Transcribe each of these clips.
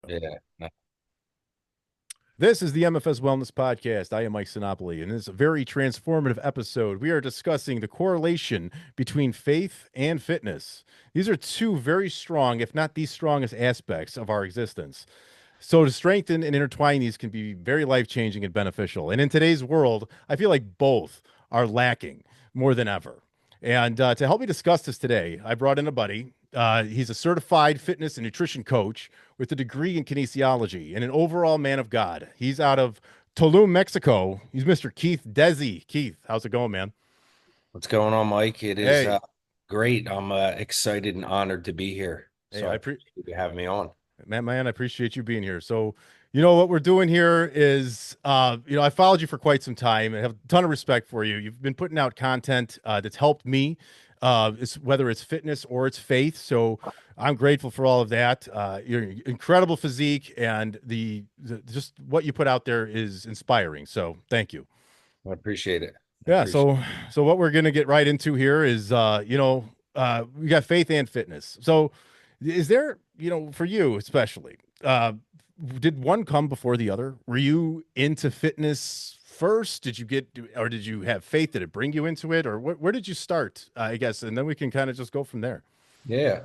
Yeah. This is the MFS Wellness Podcast. I am Mike Sinopoli, and this is a very transformative episode. We are discussing the correlation between faith and fitness. These are two very strong, if not the strongest aspects of our existence. So, to strengthen and intertwine these can be very life changing and beneficial. And in today's world, I feel like both are lacking more than ever. And to help me discuss this today, I brought in a buddy. He's a certified fitness and nutrition coach with a degree in kinesiology and an overall man of God. He's out of Tulum, Mexico. He's Mr. Keith Dezii. Keith, how's it going, man? What's going on, Mike? It is Hey, great. I'm excited and honored to be here. hey, So I appreciate you having me on. man, I appreciate you being here. So, what we're doing here is, I followed you for quite some time and have a ton of respect for you. You've been putting out content that's helped me, whether it's fitness or it's faith. So I'm grateful for all of that. Your incredible physique and the just what you put out there is inspiring. So thank you. I appreciate it. I Yeah. appreciate So what we're gonna get right into here is, we got faith and fitness. So is there, for you especially, did one come before the other? Were you into fitness first? Or did you have faith? Did it bring you into it? Or where did you start? I guess, and then we can kind of just go from there. Yeah.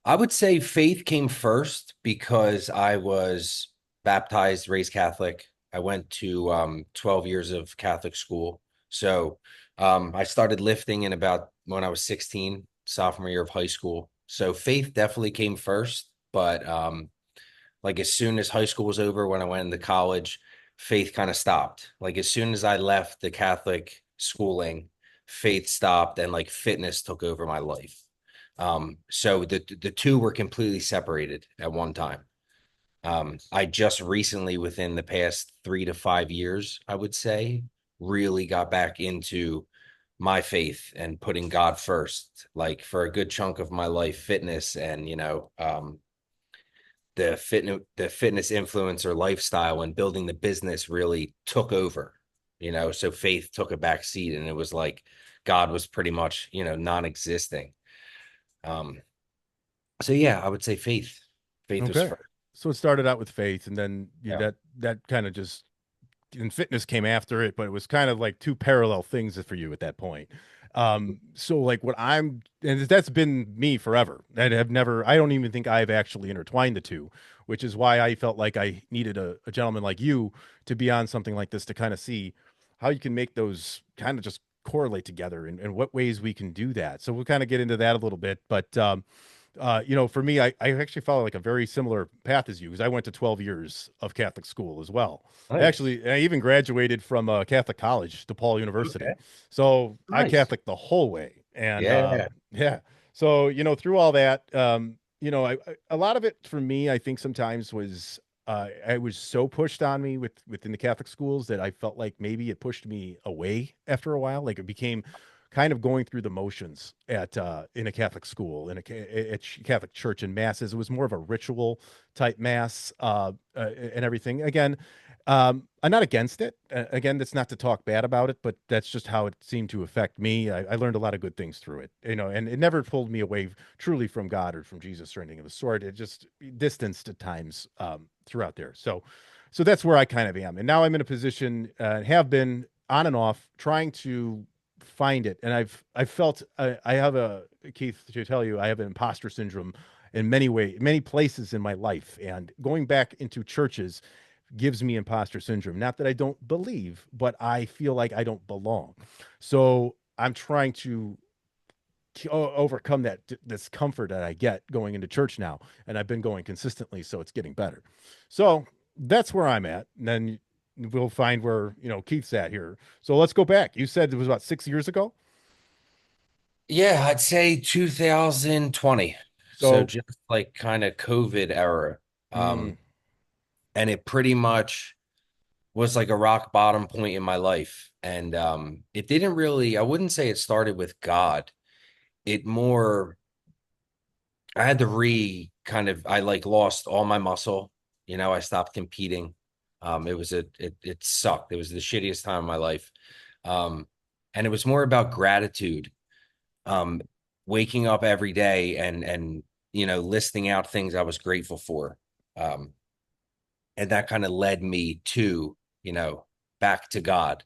I would say faith came first because I was baptized, raised Catholic. I went to 12 years of Catholic school. So I started lifting in about when I was 16, sophomore year of high school. So faith definitely came first, but like as soon as high school was over, when I went into college, faith kind of stopped. Like as soon as I left the Catholic schooling, faith stopped and like fitness took over my life. So the two were completely separated at one time. I just recently, within the past 3 to 5 years, I would say, really got back into my faith and putting God first. Like for a good chunk of my life, fitness and the fitness influencer lifestyle and building the business really took over. So faith took a back seat, and it was like God was pretty much non-existing. Um, so yeah, I would say faith. Faith was Okay. first. So it started out with faith, and then Yeah. that kind of just and fitness came after it, but it was kind of like two parallel things for you at that point. So like and that's been me forever. I don't even think I've actually intertwined the two, which is why I felt like I needed a gentleman like you to be on something like this to kind of see how you can make those kind of just correlate together and what ways we can do that. So we'll kind of get into that a little bit, but for me, I actually follow like a very similar path as you because I went to 12 years of Catholic school as well. Nice. Actually, I even graduated from a Catholic college, DePaul University. Okay. So I Nice. Catholic the whole way. And Yeah. yeah. So, through all that, a lot of it for me, I think sometimes was I was so pushed on me within the Catholic schools that I felt like maybe it pushed me away after a while. Like it became kind of going through the motions at in a Catholic school at Catholic church and masses. It was more of a ritual type mass and everything. Again, I'm not against it. Again, that's not to talk bad about it, but that's just how it seemed to affect me. I learned a lot of good things through it, and it never pulled me away truly from God or from Jesus or anything of the sort. It just distanced at times throughout there. So that's where I kind of am. And now I'm in a position, have been on and off, trying to find it. And I've felt I have Keith, to tell you, I have an imposter syndrome in many places in my life. And going back into churches gives me imposter syndrome. Not that I don't believe, but I feel like I don't belong. So I'm trying to overcome that discomfort that I get going into church now. And I've been going consistently, so it's getting better. So that's where I'm at. And then we'll find where, Keith's at here. So let's go back. You said it was about 6 years ago. Yeah, I'd say 2020. So So, just like kind of COVID era. mm, Um, and it pretty much was like a rock bottom point in my life. And it didn't really, I wouldn't say it started with God. It more, I had to I like lost all my muscle. I stopped competing. It sucked. It was the shittiest time of my life. Um, and it was more about gratitude. Um, Waking up every day and listing out things I was grateful for. Um, and that kind of led me to, you know, back to God.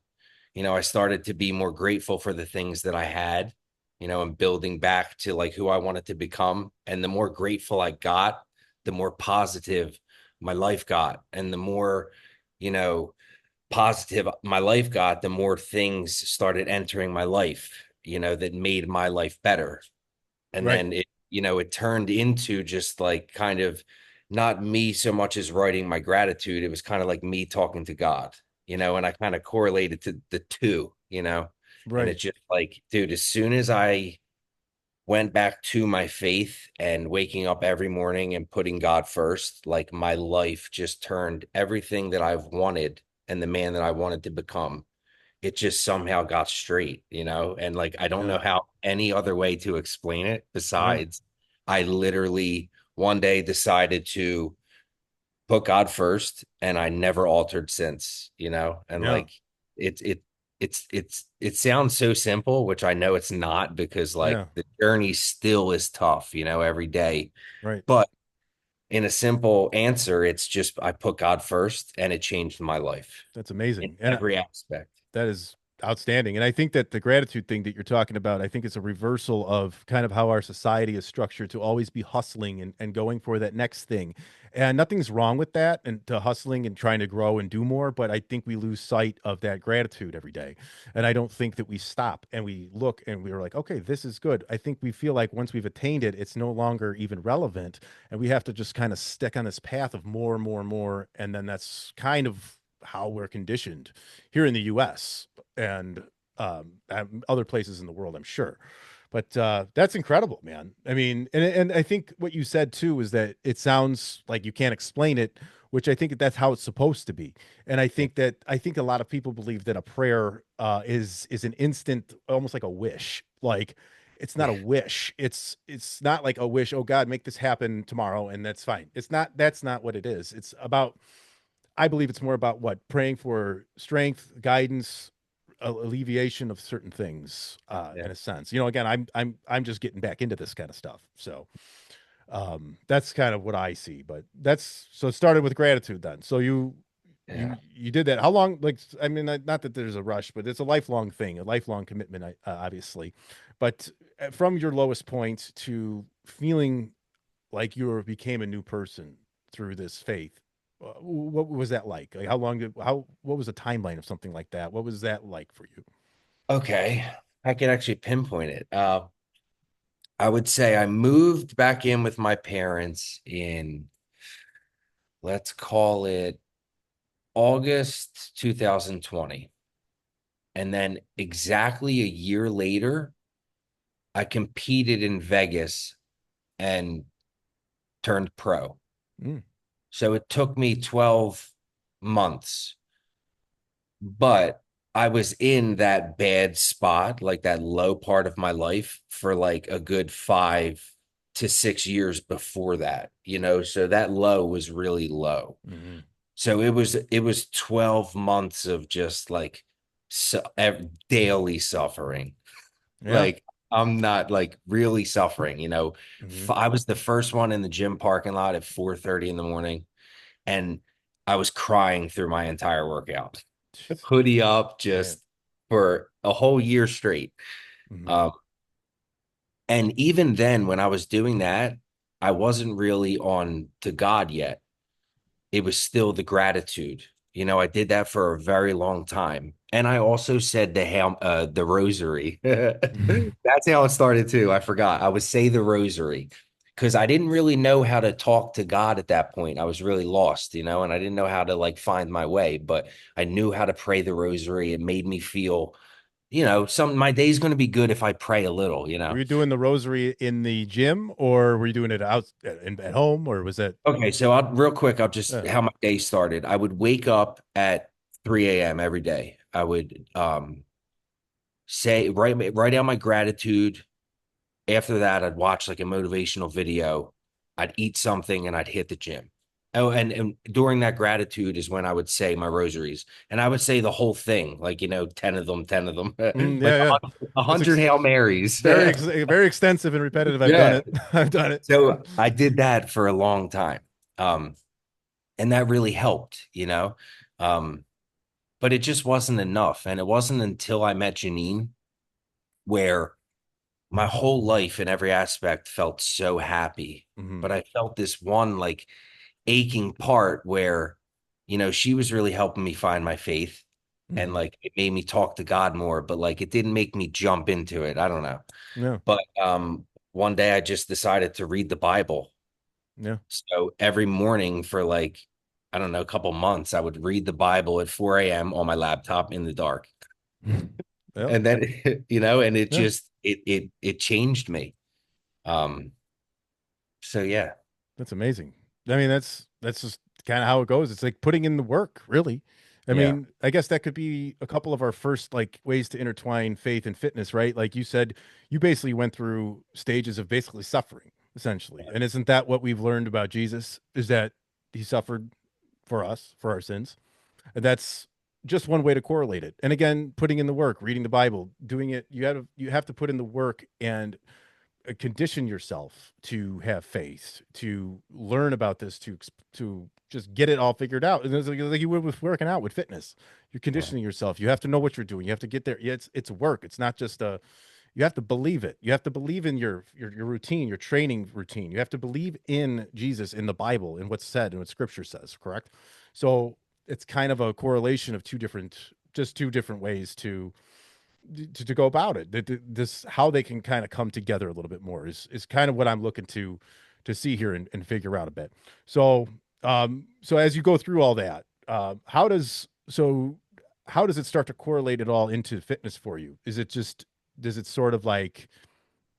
I started to be more grateful for the things that I had, and building back to like who I wanted to become. And the more grateful I got, the more positive my life got. And the more, you know, positive my life got, the more things started entering my life, that made my life better. And Right. then it turned into just like kind of not me so much as writing my gratitude. It was kind of like me talking to God, and I kind of correlated to the two, and Right. it's just like, dude, as soon as I went back to my faith and waking up every morning and putting God first, like my life just turned everything that I've wanted and the man that I wanted to become, it just somehow got straight, and like I don't Yeah. know how any other way to explain it Yeah. besides I literally one day decided to put God first and I never altered since, and Yeah. like it it it sounds so simple, which I know it's not because like Yeah. the journey still is tough, every day. Right. But in a simple answer, it's just I put God first and it changed my life That's in amazing. And every aspect. that is outstanding. And I think that the gratitude thing that you're talking about, I think it's a reversal of kind of how our society is structured to always be hustling and going for that next thing. And nothing's wrong with that and to hustling and trying to grow and do more. But I think we lose sight of that gratitude every day. And I don't think that we stop and we look and we're like, okay, this is good. I think we feel like once we've attained it, it's no longer even relevant. And we have to just kind of stick on this path of more and more and more. And then that's kind of how we're conditioned here in the US and other places in the world, I'm sure. But that's incredible, man. I mean, and I think what you said too is that it sounds like you can't explain it, which I think that's how it's supposed to be. And I think a lot of people believe that a prayer is an instant, almost like a wish. Like it's not a wish. It's not like a wish. Oh God, make this happen tomorrow, and that's fine. It's not. That's not what it is. It's about. I believe it's more about what praying for strength, guidance, alleviation of certain things, Yeah. in a sense. Again, I'm just getting back into this kind of stuff, so that's kind of what I see. But that's so it started with gratitude then. So Yeah. you did that. How long? Like, I mean, not that there's a rush, but it's a lifelong thing, a lifelong commitment, obviously. But from your lowest point to feeling like you became a new person through this faith. What was that like? Like what was the timeline of something like that? What was that like for you? Okay. I can actually pinpoint it. I would say I moved back in with my parents in, let's call it August 2020. And then exactly a year later, I competed in Vegas and turned pro. Mm, So it took me 12 months, but I was in that bad spot, like that low part of my life for like a good 5 to 6 years before that, so that low was really low. hmm. So it was 12 months of just like daily suffering. Yeah. Like I'm not like really suffering, Hmm. I was the first one in the gym parking lot at 4:30 in the morning and I was crying through my entire workout. Hoodie up Man. just for a whole year straight. Hmm. Um, and even then, when I was doing that, I wasn't really on to God yet. It was still the gratitude. I did that for a very long time. And I also said the rosary. That's how it started too. I forgot. I would say the rosary because I didn't really know how to talk to God at that point. I was really lost, and I didn't know how to like find my way, but I knew how to pray the rosary. It made me feel, some my day's going to be good if I pray a little. Were you doing the rosary in the gym, or were you doing it out at home, or was that? Okay, so real quick, I'll just Uh, how my day started. I would wake up at 3 a.m. every day. I would say write out my gratitude. After that, I'd watch like a motivational video. I'd eat something and I'd hit the gym. Oh, and during that gratitude is when I would say my rosaries, and I would say the whole thing, like 10 of them, 10 of them, like yeah, yeah. a That's hundred Hail Marys. very extensive and repetitive. I've done Yeah. it. I've done it. So I did that for a long time. Um, And that really helped, you know. Um, but it just wasn't enough. And it wasn't until I met Janine where my whole life in every aspect felt so happy. Hmm. But I felt this one like aching part where, she was really helping me find my faith, and Hmm. like it made me talk to God more, but like it didn't make me jump into it. I don't know. Yeah. But one day I just decided to read the Bible. Yeah. So every morning for like, I don't know, a couple months, I would read the Bible at 4 a.m. on my laptop in the dark. Yeah. And then, and it Yeah. just it changed me. Um, so yeah. That's amazing. I mean, that's just kind of how it goes. It's like putting in the work, really. I Yeah. mean, I guess that could be a couple of our first like ways to intertwine faith and fitness, right? Like you said, you basically went through stages of basically suffering, essentially. And isn't that what we've learned about Jesus? Is that he suffered for us, for our sins. And that's just one way to correlate it. And again, putting in the work, reading the Bible, doing it, you have to put in the work and condition yourself to have faith, to learn about this, to just get it all figured out. And it's like you would with working out, with fitness. You're Yeah. conditioning yourself. You have to know what you're doing. You have to get there. Yeah, it's work. It's not just a. You have to believe it. You have to believe in your routine, your training routine. You have to believe in Jesus, in the Bible, in what's said and what Scripture says. Correct. So it's kind of a correlation of two different ways to go about it. This how they can kind of come together a little bit more is kind of what I'm looking to see here and figure out a bit. So so as you go through all that, how does it start to correlate it all into fitness for you? Is it just does it sort of like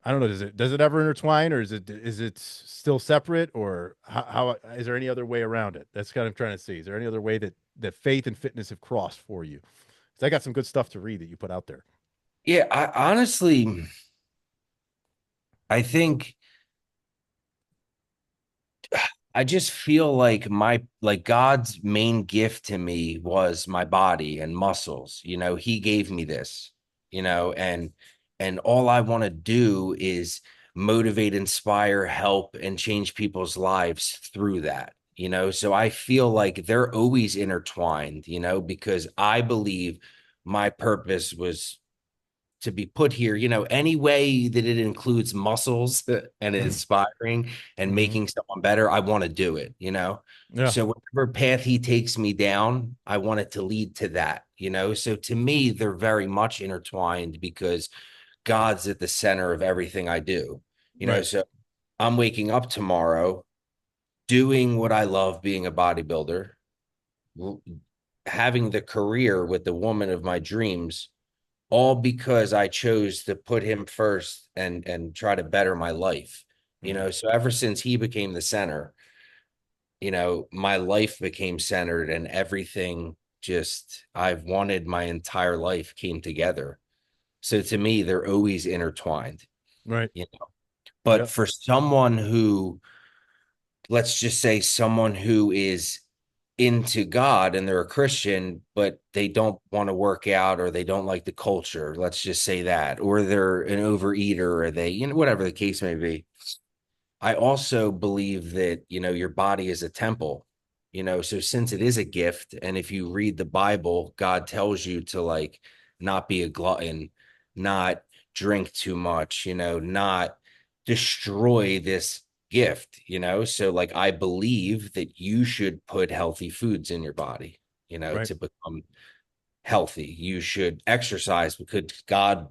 I don't know, does it ever intertwine, or is it still separate, or how is there any other way around it? That's kind of trying to see. Is there any other way that faith and fitness have crossed for you? 'Cause I got some good stuff to read that you put out there. Yeah, I honestly, I think I just feel like God's main gift to me was my body and muscles. He gave me this, and all I want to do is motivate, inspire, help, and change people's lives through that. So I feel like they're always intertwined, because I believe my purpose was to be put here, any way that it includes muscles and inspiring and Hmm. making someone better, I want to do it, Yeah. So whatever path he takes me down, I want it to lead to that, So to me, they're very much intertwined because God's at the center of everything I do, Right. So I'm waking up tomorrow doing what I love, being a bodybuilder, having the career with the woman of my dreams, all because I chose to put him first and try to better my life. Hmm. So ever since he became the center, my life became centered, and everything just I've wanted my entire life came together. So to me, they're always intertwined, Right. you know. But Yeah. for someone who, let's just say someone who is into God and they're a Christian, but they don't want to work out or they don't like the culture, let's just say that, or they're an overeater or they, whatever the case may be. I also believe that, your body is a temple, so since it is a gift, and if you read the Bible, God tells you to like not be a glutton, not drink too much, not destroy this gift, so like I believe that you should put healthy foods in your body, Right. to become healthy. You should exercise because God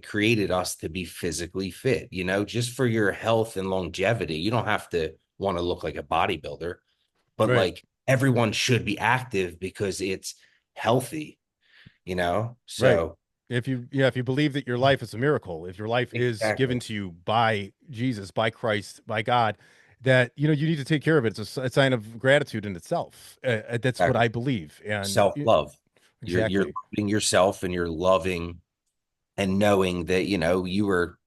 created us to be physically fit, just for your health and longevity. You don't have to want to look like a bodybuilder, but Right. like everyone should be active because it's healthy, Right. So If you believe that your life is a miracle, if your life is exactly, given to you by Jesus, by Christ, by God, that you need to take care of it. It's a sign of gratitude in itself. That's what exactly. I believe. And Self-love. You're exactly. loving yourself and you're loving and knowing that you were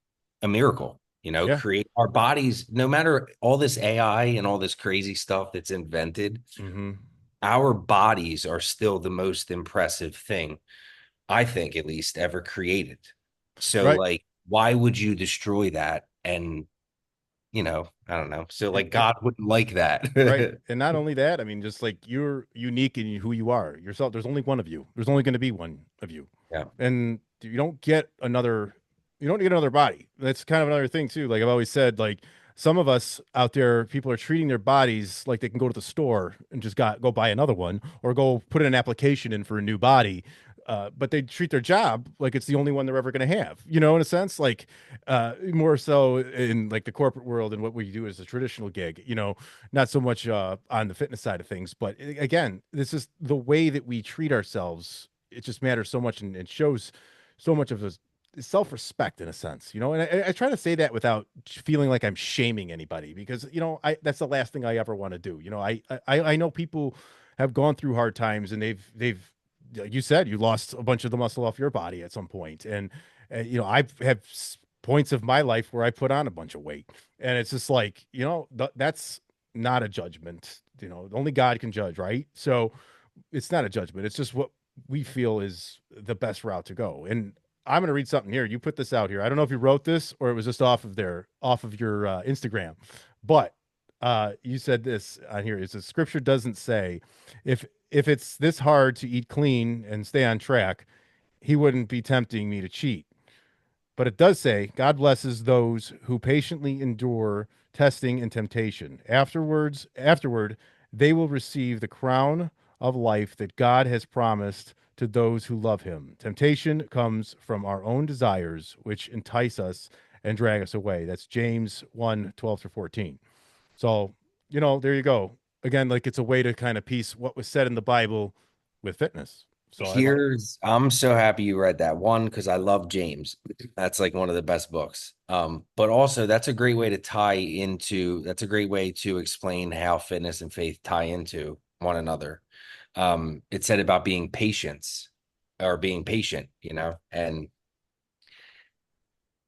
a miracle, Yeah. create our bodies. No matter all this AI and all this crazy stuff that's invented, Hmm. our bodies are still the most impressive thing, I think, at least ever created. So Right. like, why would you destroy that and I don't know. So And, like God wouldn't like right. that. And not only that, I mean, just like you're unique in who you are yourself. There's only one of you. There's only going to be one of you. Yeah. And you don't get another body. That's kind of another thing too. Like I've always said, like some of us out there, people are treating their bodies like they can go to the store and just go buy another one or go put in an application in for a new body. But they treat their job like it's the only one they're ever going to have, in a sense, like more so in like the corporate world and what we do as a traditional gig, not so much on the fitness side of things. But again, this is the way that we treat ourselves. It just matters so much and it shows so much of this self-respect in a sense, and I try to say that without feeling like I'm shaming anybody because, I that's the last thing I ever want to do. I know people have gone through hard times and they've like you said, you lost a bunch of the muscle off your body at some point. And, I've had points of my life where I put on a bunch of weight. And it's just like, that's not a judgment. Only God can judge, right? So it's not a judgment. It's just what we feel is the best route to go. And I'm going to read something here. You put this out here. I don't know if you wrote this or it was just off of your Instagram, but you said this on here. Is the scripture doesn't say if it's this hard to eat clean and stay on track, he wouldn't be tempting me to cheat. But it does say, God blesses those who patiently endure testing and temptation. Afterward, they will receive the crown of life that God has promised to those who love him. Temptation comes from our own desires, which entice us and drag us away. That's James 1:12 through 14. So, there you go. Again, like it's a way to kind of piece what was said in the Bible with fitness. So I'm so happy you read that one because I love James. That's like one of the best books. But also that's a great way to explain how fitness and faith tie into one another. It said about being patient,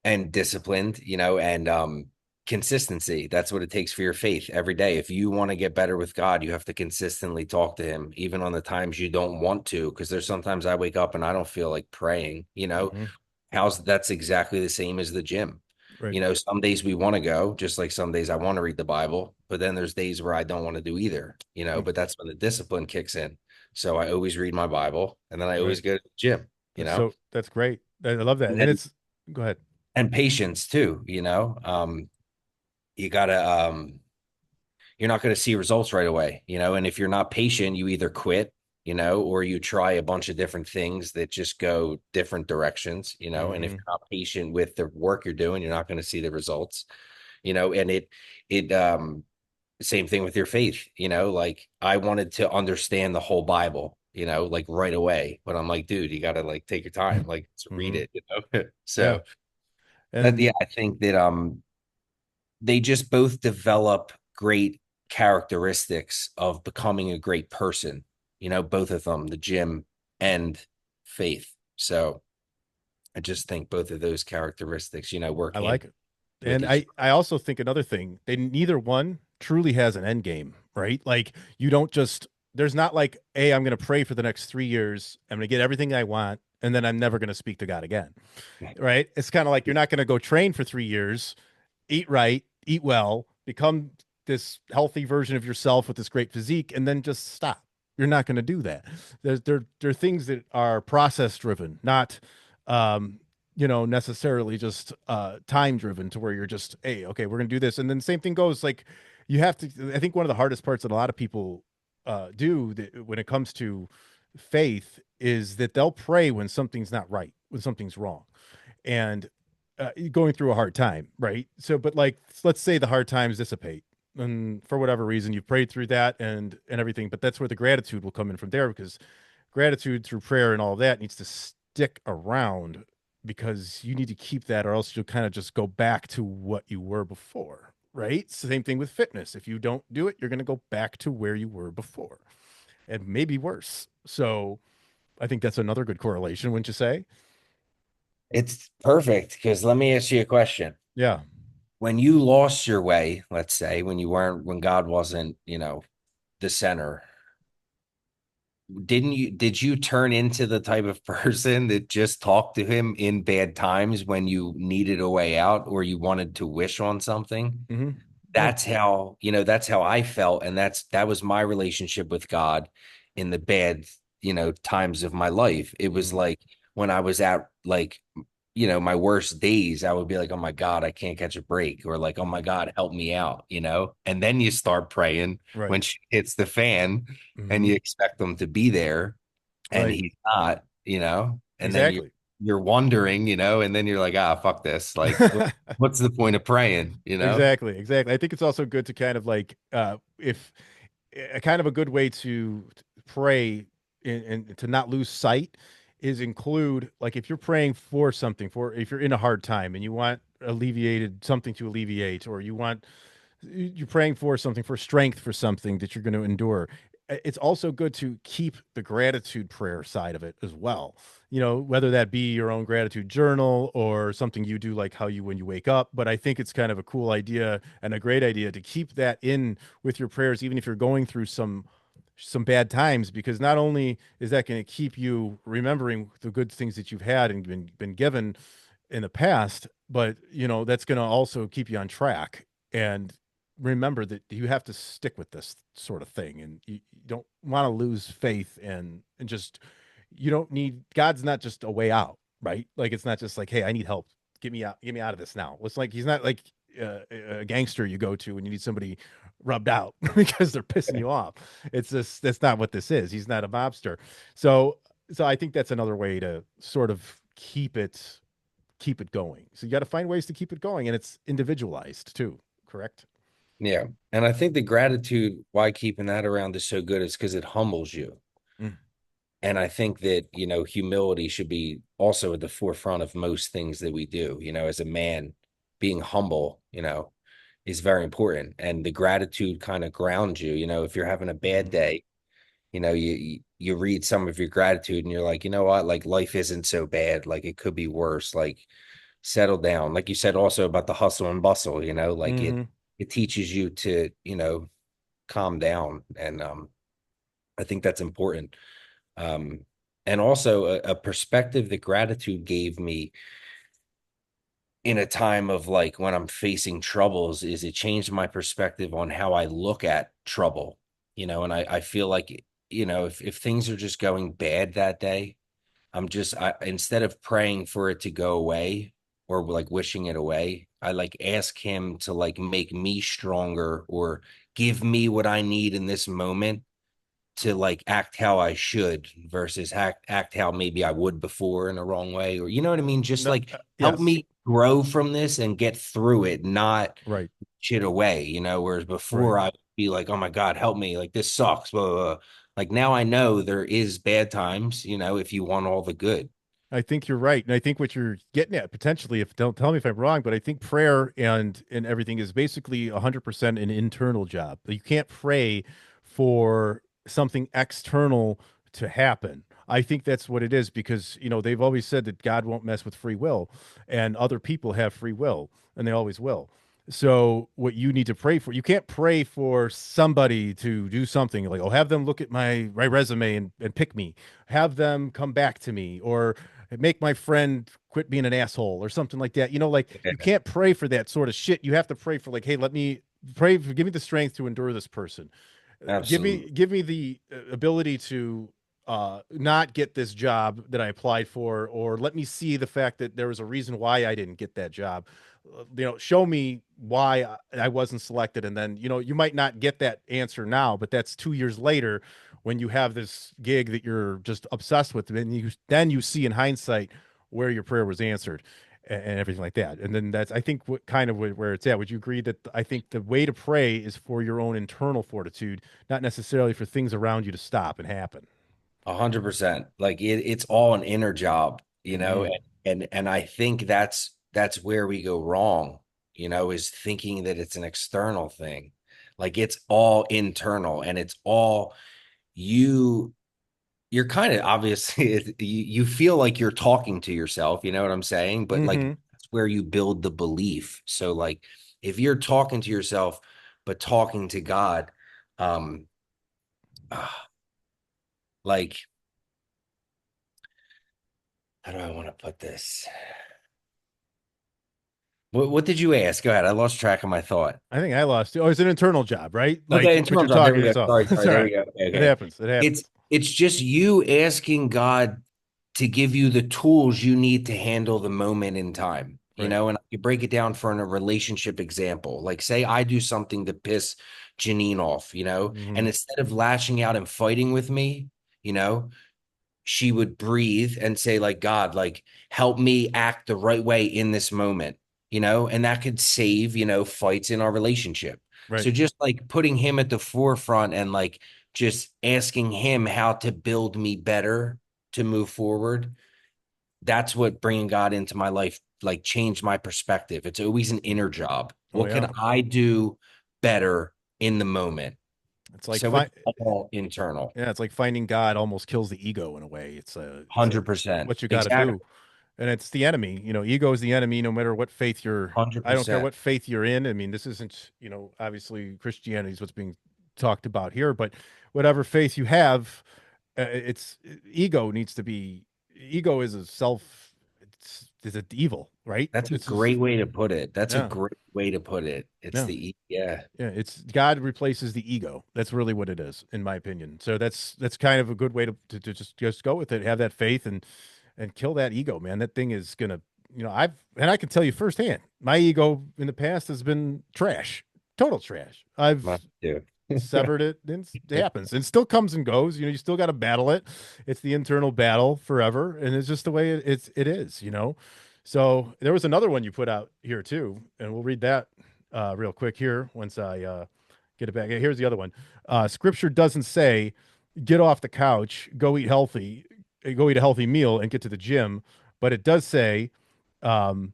and disciplined, and consistency. That's what it takes for your faith every day. If you want to get better with God, you have to consistently talk to him, even on the times you don't want to, because there's sometimes I wake up and I don't feel like praying. mhm, That's exactly the same as the gym. right. Some days we want to go, just like some days I want to read the Bible, but then there's days where I don't want to do either, Mm, but that's when the discipline kicks in. So I always read my Bible and then I right. always go to the gym. That's great. I love that. And And then it's go ahead. and patience too. You gotta you're not going to see results right away, and if you're not patient, you either quit, or you try a bunch of different things that just go different directions, and if Hmm. you're not patient with the work you're doing, you're not going to see the results, and it same thing with your faith, like I wanted to understand the whole Bible, like right away, but I'm like, dude, you got to like take your time, like to read Hmm. it. Yeah. So that, And yeah, I think that they just both develop great characteristics of becoming a great person, both of them, the gym and faith. So I just think both of those characteristics, work I hand like it. with And each I also think another thing, they neither one truly has an end game, right? Like you don't just there's not like, hey, I'm gonna pray for the next 3 years, I'm gonna get everything I want, and then I'm never gonna speak to God again. other. Right? It's kind of like you're not gonna go train for 3 years, eat right, eat well, become this healthy version of yourself with this great physique, and then just stop. You're not going to do that. There are things that are process driven, not um, necessarily just time driven to where you're just, hey, okay, we're gonna do this. And then the same thing goes like you have to I think one of the hardest parts that a lot of people do that when it comes to faith is that they'll pray when something's not right, when something's wrong and going through a hard time, right? So, but like, let's say the hard times dissipate, and for whatever reason, you've prayed through that and everything. But that's where the gratitude will come in from there, because gratitude through prayer and all of that needs to stick around because you need to keep that, or else you'll kind of just go back to what you were before, right? Same thing with fitness. If you don't do it, you're going to go back to where you were before, and maybe worse. So, I think that's another good correlation, wouldn't you say? It's perfect because let me ask you a question. Yeah. When you lost your way, let's say, when God wasn't, the center, did you turn into the type of person that just talked to him in bad times when you needed a way out or you wanted to wish on something? Hmm. Yeah. That's how, that's how I felt. And that was my relationship with God in the bad, times of my life. It was Hmm. like when I was at like, my worst days, I would be like, oh my God, I can't catch a break, or like, oh my God, help me out. And then you start praying when Right. shit hits the fan and Hmm. you expect them to be there and Right. he's not, and then Exactly. you're wondering, and then you're like, ah, fuck this. Like, what's the point of praying? Exactly, exactly. I think it's also good to kind of like if a kind of a good way to pray and to not lose sight is include like if you're praying for something for if you're in a hard time and you want alleviated something to alleviate or you're praying for something for strength for something that you're going to endure. It's also good to keep the gratitude prayer side of it as well. Whether that be your own gratitude journal or something you do like how you when you wake up. But I think it's kind of a cool idea and a great idea to keep that in with your prayers, even if you're going through some bad times, because not only is that going to keep you remembering the good things that you've had and been given in the past, but that's going to also keep you on track and remember that you have to stick with this sort of thing and you don't want to lose faith and just you don't need God's not just a way out, right? Like it's not just like, hey, I need help, get me out of this now. It's like he's not like a gangster you go to when you need somebody rubbed out because they're pissing you off. It's just that's not what this is. He's not a mobster. So so I think that's another way to sort of keep it going. So you got to find ways to keep it going, and it's individualized too. Correct? Yeah. And I think the gratitude, why keeping that around is so good is because it humbles you. Mm. And I think that, humility should be also at the forefront of most things that we do. As a man, being humble, is very important. And the gratitude kind of grounds you. If you're having a bad Hmm. day, you read some of your gratitude and you're like, you know what, like life isn't so bad. Like it could be worse. Like settle down. Like you said also about the hustle and bustle, like it Hmm. it teaches you to, calm down. And I think that's important. Um, and also a perspective that gratitude gave me in a time of like when I'm facing troubles is it changed my perspective on how I look at trouble, and I feel like, if things are just going bad that day, instead of praying for it to go away or like wishing it away, I like ask him to like make me stronger or give me what I need in this moment to like act how I should versus act how maybe I would before in a wrong way, or you know what I mean? Just No, like help yes, me grow from this and get through it, not right, shit away, whereas right. before I'd be like, oh my God, help me, like this sucks, blah, blah, blah. Like now I know there is bad times, if you want all the good. I think you're right, and I think what you're getting at potentially, if don't tell me if I'm wrong, but I think prayer and everything is basically 100% an internal job. You can't pray for something external to happen. I think that's what it is because they've always said that God won't mess with free will, and other people have free will, and they always will. So what you need to pray for, you can't pray for somebody to do something like, oh, have them look at my resume and pick me, have them come back to me, or make my friend quit being an asshole or something like that. Like you Yeah, can't pray for that sort of shit. You have to pray for like, hey, let me pray for, give me the strength to endure this person. Give absolutely. me give me the ability to not get this job that I applied for, or let me see the fact that there was a reason why I didn't get that job. Show me why I wasn't selected, and then you might not get that answer now, but that's 2 years later when you have this gig that you're just obsessed with, and you see in hindsight where your prayer was answered and everything like that. And then that's I think what kind of where it's at. Would you agree that I think the way to pray is for your own internal fortitude, not necessarily for things around you to stop and happen? 100%. Like it's all an inner job, Hmm. and I think that's where we go wrong, is thinking that it's an external thing. Like it's all internal and it's all you you're kind of obviously you feel like you're talking to yourself, you know what I'm saying? But like Hmm. that's where you build the belief. So like if you're talking to yourself but talking to God, um Like, how do I want to put this? What did you ask? Go ahead. I lost track of my thought. I think I lost. Oh, it's an internal job, right? Okay, Like, but internal you're job. There talking we to go. yourself. Sorry, It's sorry. all There we right. go. Okay, It okay. happens. It happens. It's just you asking God to give you the tools you need to handle the moment in time. Right. And you break it down for a relationship example. Like, say I do something to piss Janine off, Hmm. and instead of lashing out and fighting with me, you know, she would breathe and say, like, God, like, help me act the right way in this moment, and that could save, fights in our relationship. Right. So just like putting him at the forefront and like just asking him how to build me better to move forward, that's what bringing God into my life like changed my perspective. It's always an inner job. Oh What can yeah. I do better in the moment? It's like So it's all internal. yeah, it's like finding God almost kills the ego in a way. It's like 100%. what you got to Exactly. do. And it's the enemy. Ego is the enemy no matter what faith you're I don't care 100%. what faith you're in. I mean, this isn't, obviously Christianity is what's being talked about here, but whatever faith you have, it's ego needs to be ego is a self it's an evil, right? That's a It's just great way to put it. That's a yeah. great way to put it. It's Yeah. yeah. Yeah, it's God replaces the ego. That's really what it is, in my opinion. So that's kind of a good way to just go with it. Have that faith and kill that ego, man. That thing is gonna, I can tell you firsthand, my ego in the past has been trash, total trash. Mine I've too. severed it, and it happens. It still comes and goes. You still got to battle it. It's the internal battle forever, and it's just the way it is. So there was another one you put out here too, and we'll read that real quick here once I get it back. Here's the other one. Scripture doesn't say get off the couch, go eat healthy, go eat a healthy meal, and get to the gym, but it does say um,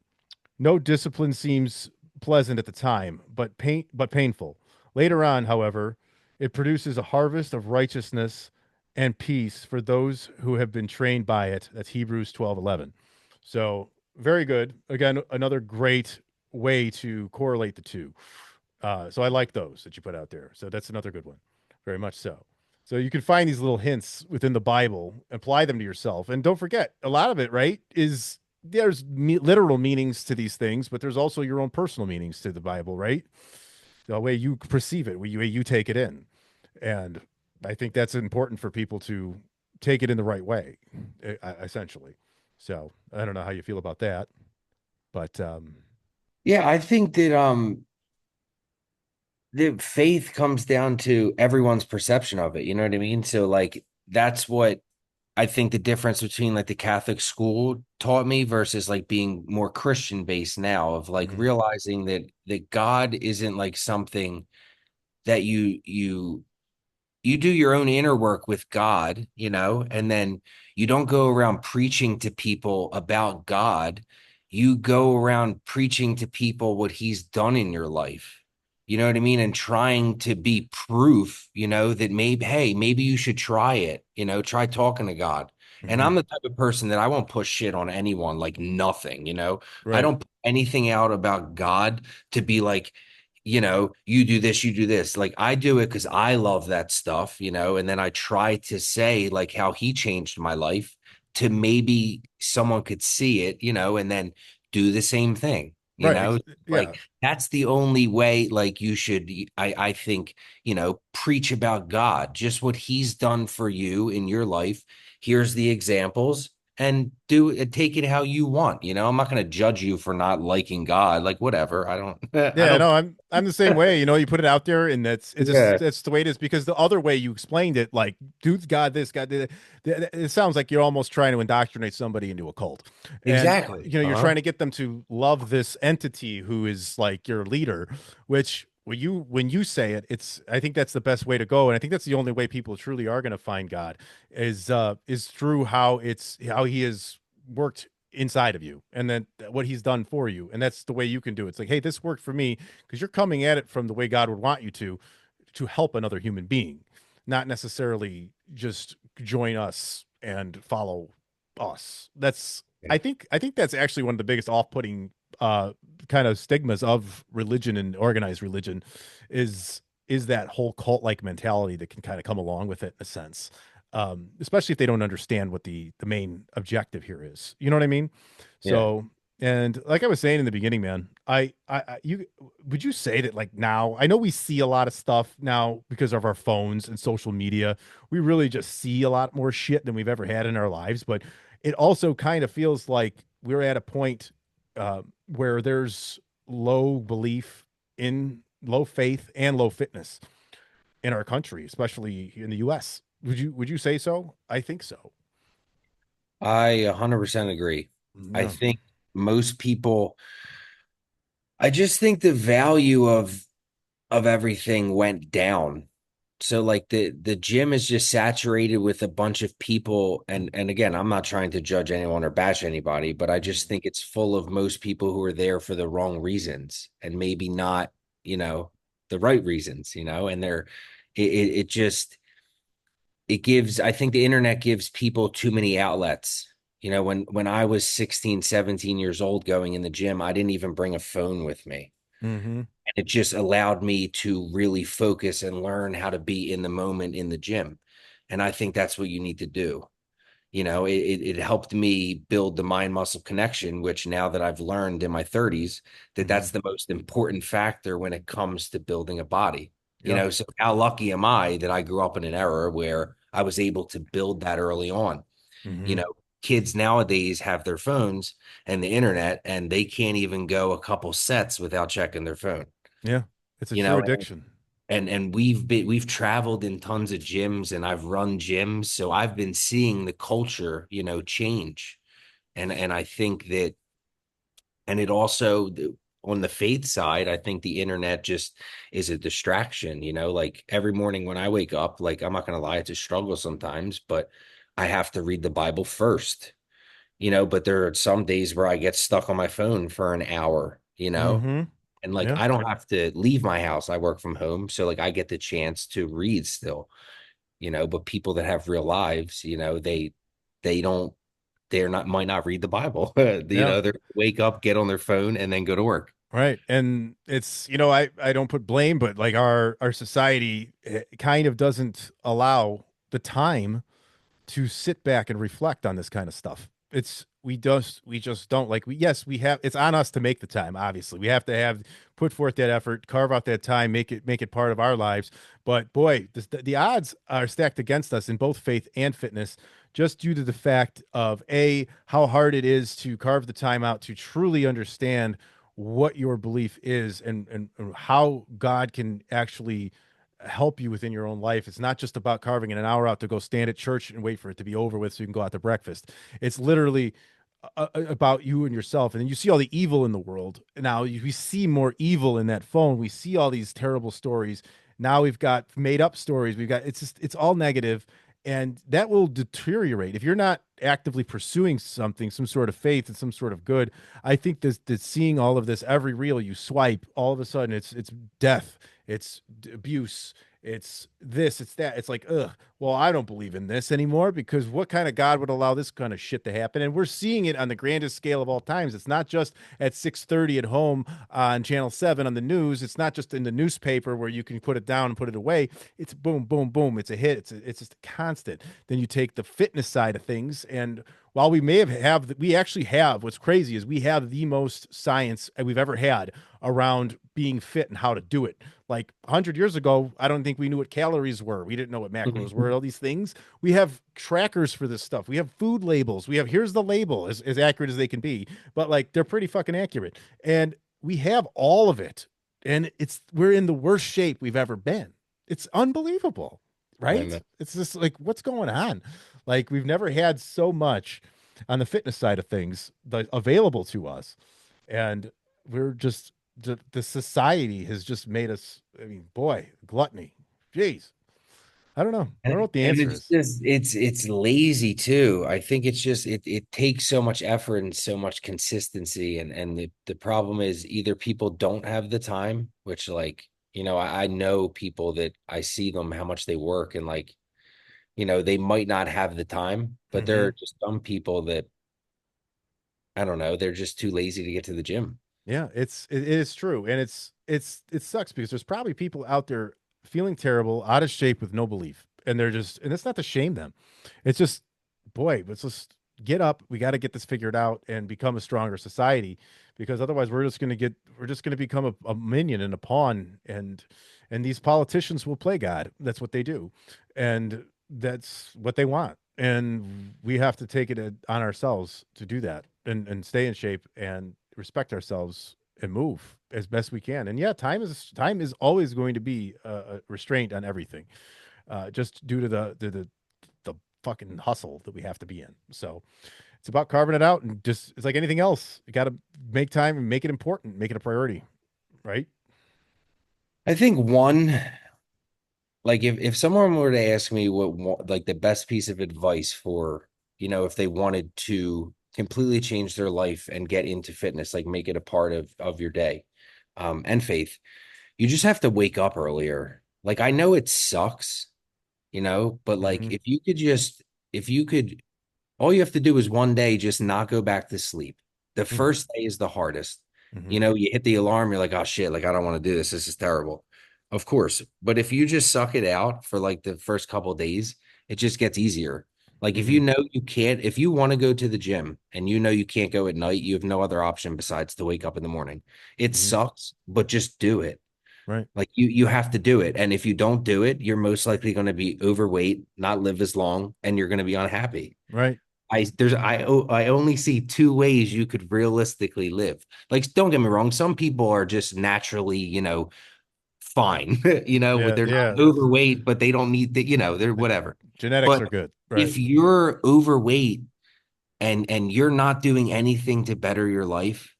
no discipline seems pleasant at the time, but painful. Later on, however, it produces a harvest of righteousness and peace for those who have been trained by it. That's Hebrews 12:11. So very good. Again, another great way to correlate the two. So I like those that you put out there. So that's another good one. Very much so. So you can find these little hints within the Bible, apply them to yourself. And don't forget, a lot of it, right, is there's literal meanings to these things, but there's also your own personal meanings to the Bible, right? The way you perceive it, way you take it in. And I think that's important for people to take it in the right way, essentially. So I don't know how you feel about that, but Yeah, I think that the faith comes down to everyone's perception of it. You know what I mean? So like that's what I think the difference between like the Catholic school taught me versus like being more Christian based now of like mhm, realizing that God isn't like something that you do your own inner work with God, and then you don't go around preaching to people about God. You go around preaching to people what he's done in your life. You know what I mean? And trying to be proof, that maybe, hey, maybe you should try it, try talking to God. And mhm, I'm the type of person that I won't push shit on anyone, like nothing. I right, don't put anything out about God to be like, you do this, you do this. Like I do it because I love that stuff, and then I try to say like how he changed my life to maybe someone could see it, and then do the same thing, right, like yeah, that's the only way, like you should, I think, preach about God, just what he's done for you in your life. Here's the examples and take it how you want. I'm not going to judge you for not liking God. Like whatever. I don't I yeah. don't No, I'm the same way. You put it out there, and Yeah, that's the way it is. Because the other way you explained it, like, dude's God, this God, it sounds like you're almost trying to indoctrinate somebody into a cult, and exactly. you're Uh-huh. trying to get them to love this entity who is like your leader. Which when you say it, it's I think that's the best way to go, and I think that's the only way people truly are going to find God is through how he has worked inside of you and then what he's done for you, and that's the way you can do it. It's like, hey, this worked for me because you're coming at it from the way God would want you to help another human being, not necessarily just join us and follow us. That's I think that's actually one of the biggest off-putting uh kind of stigmas of religion and organized religion is that whole cult-like mentality that can kind of come along with it in a sense. especially if they don't understand what the main objective here is. You know what I mean? Yeah. So, and like I was saying in the beginning, man, you would you say that like now, I know we see a lot of stuff now because of our phones and social media. We really just see a lot more shit than we've ever had in our lives, but it also kind of feels like we're at a point where there's low belief in low faith and low fitness in our country, especially in the US. Would you say so? I think so. I 100% agree. I Yeah. think most people, I just think the value of everything went down. So like the gym is just saturated with a bunch of people, and again, I'm not trying to judge anyone or bash anybody, but I just think it's full of most people who are there for the wrong reasons and maybe not, you know, the right reasons, and it just it gives, I think the internet gives people too many outlets. When I was 16, 17 years old going in the gym, I didn't even bring a phone with me. Mm-hmm. And it just allowed me to really focus and learn how to be in the moment in the gym. And I think that's what you need to do. It helped me build the mind muscle connection, which now that I've learned in my 30s, Mm-hmm. that's the most important factor when it comes to building a body. Yeah. So how lucky am I that I grew up in an era where I was able to build that early on? You Mm-hmm. know, Kids nowadays have their phones and the internet, and they can't even go a couple sets without checking their phone. Yeah. It's a You true know, addiction. and we've traveled in tons of gyms, and I've run gyms, so I've been seeing the culture, change. And I think that, and it also, on the faith side, I think the internet just is a distraction. Like every morning when I wake up, like I'm not gonna lie, it's a struggle sometimes, but I have to read the Bible first. But there are some days where I get stuck on my phone for an hour. Mm-hmm. And like Yeah. I don't have to leave my house. I work from home. So like I get the chance to read still, but people that have real lives, they don't they're not might not read the Bible. Yeah. They wake up, get on their phone, and then go to work. Right. And it's, I don't put blame, but like our society kind of doesn't allow the time to sit back and reflect on this kind of stuff. It's we just don't like we yes, we have it's on us to make the time, obviously. We have to have put forth that effort, carve out that time, make it part of our lives. But boy, the odds are stacked against us in both faith and fitness just due to the fact of a how hard it is to carve the time out to truly understand what your belief is and how God can actually help you within your own life. It's not just about carving an hour out to go stand at church and wait for it to be over with so you can go out to breakfast. It's literally about you and yourself. And then you see all the evil in the world. Now we see more evil in that phone. We see all these terrible stories. Now we've got made up stories. It's all negative, and that will deteriorate if you're not actively pursuing something, some sort of faith and some sort of good. I think that seeing all of this, every reel you swipe, all of a sudden it's death, it's abuse, it's this, it's that. It's like, ugh, well, I don't believe in this anymore because what kind of God would allow this kind of shit to happen? And we're seeing it on the grandest scale of all times. It's not just at 6:30 at home on Channel 7 on the news. It's not just in the newspaper where you can put it down and put it away. It's boom, boom, boom. It's a hit. It's just constant. Then you take the fitness side of things, and while we may have we actually have, what's crazy is we have the most science we've ever had around being fit and how to do it. Like 100 years ago, I don't think we knew what calories were. We didn't know what macros were, all these things. We have trackers for this stuff. We have food labels. We have, here's the label, as accurate as they can be, but like they're pretty fucking accurate. And we have all of it. And we're in the worst shape we've ever been. It's unbelievable, I right? know. It's just like, what's going on? Like, we've never had so much on the fitness side of things available to us. And we're just, the society has just made us, I mean, boy, gluttony. Jeez. I don't know. I don't know And what the and answer it's is. just it's lazy too. I think it's just it takes so much effort and so much consistency. And the problem is either people don't have the time, which like, I know people that I see them how much they work, and like, they might not have the time, but there Hmm. are just some people that, I don't know, they're just too lazy to get to the gym. Yeah, it is true. And it sucks because there's probably people out there feeling terrible, out of shape with no belief. and and it's not to shame them. It's just, boy, let's just get up. We got to get this figured out and become a stronger society, because otherwise we're just going to become a minion and a pawn, and these politicians will play God. That's what they do. And that's what they want. And we have to take it on ourselves to do that, and stay in shape and respect ourselves and move as best we can. And yeah, time is always going to be a restraint on everything, just due to the fucking hustle that we have to be in. So it's about carving it out, and just, it's like anything else. You got to make time and make it important, make it a priority, right? I think one, like if someone were to ask me like the best piece of advice for, if they wanted to completely change their life and get into fitness, like make it a part of your day, and faith, you just have to wake up earlier. Like I know it sucks, but like Hmm. if you could all you have to do is one day just not go back to sleep. The Hmm. first day is the hardest. Hmm. You hit the alarm, you're like, oh shit, like I don't want to do this. This is terrible. Of course. But if you just suck it out for like the first couple of days, it just gets easier. Like if Hmm. you know you can't, if you want to go to the gym and you know you can't go at night, you have no other option besides to wake up in the morning. It Hmm. sucks, but just do it. Right. Like you have to do it. And if you don't do it, you're most likely going to be overweight, not live as long, and you're going to be unhappy. Right. I only see two ways you could realistically live. Like, don't get me wrong, some people are just naturally, fine, but Yeah. they're not Yeah. overweight, but they don't need they're The whatever. genetics But are good. Right. if you're overweight and you're not doing anything to better your life,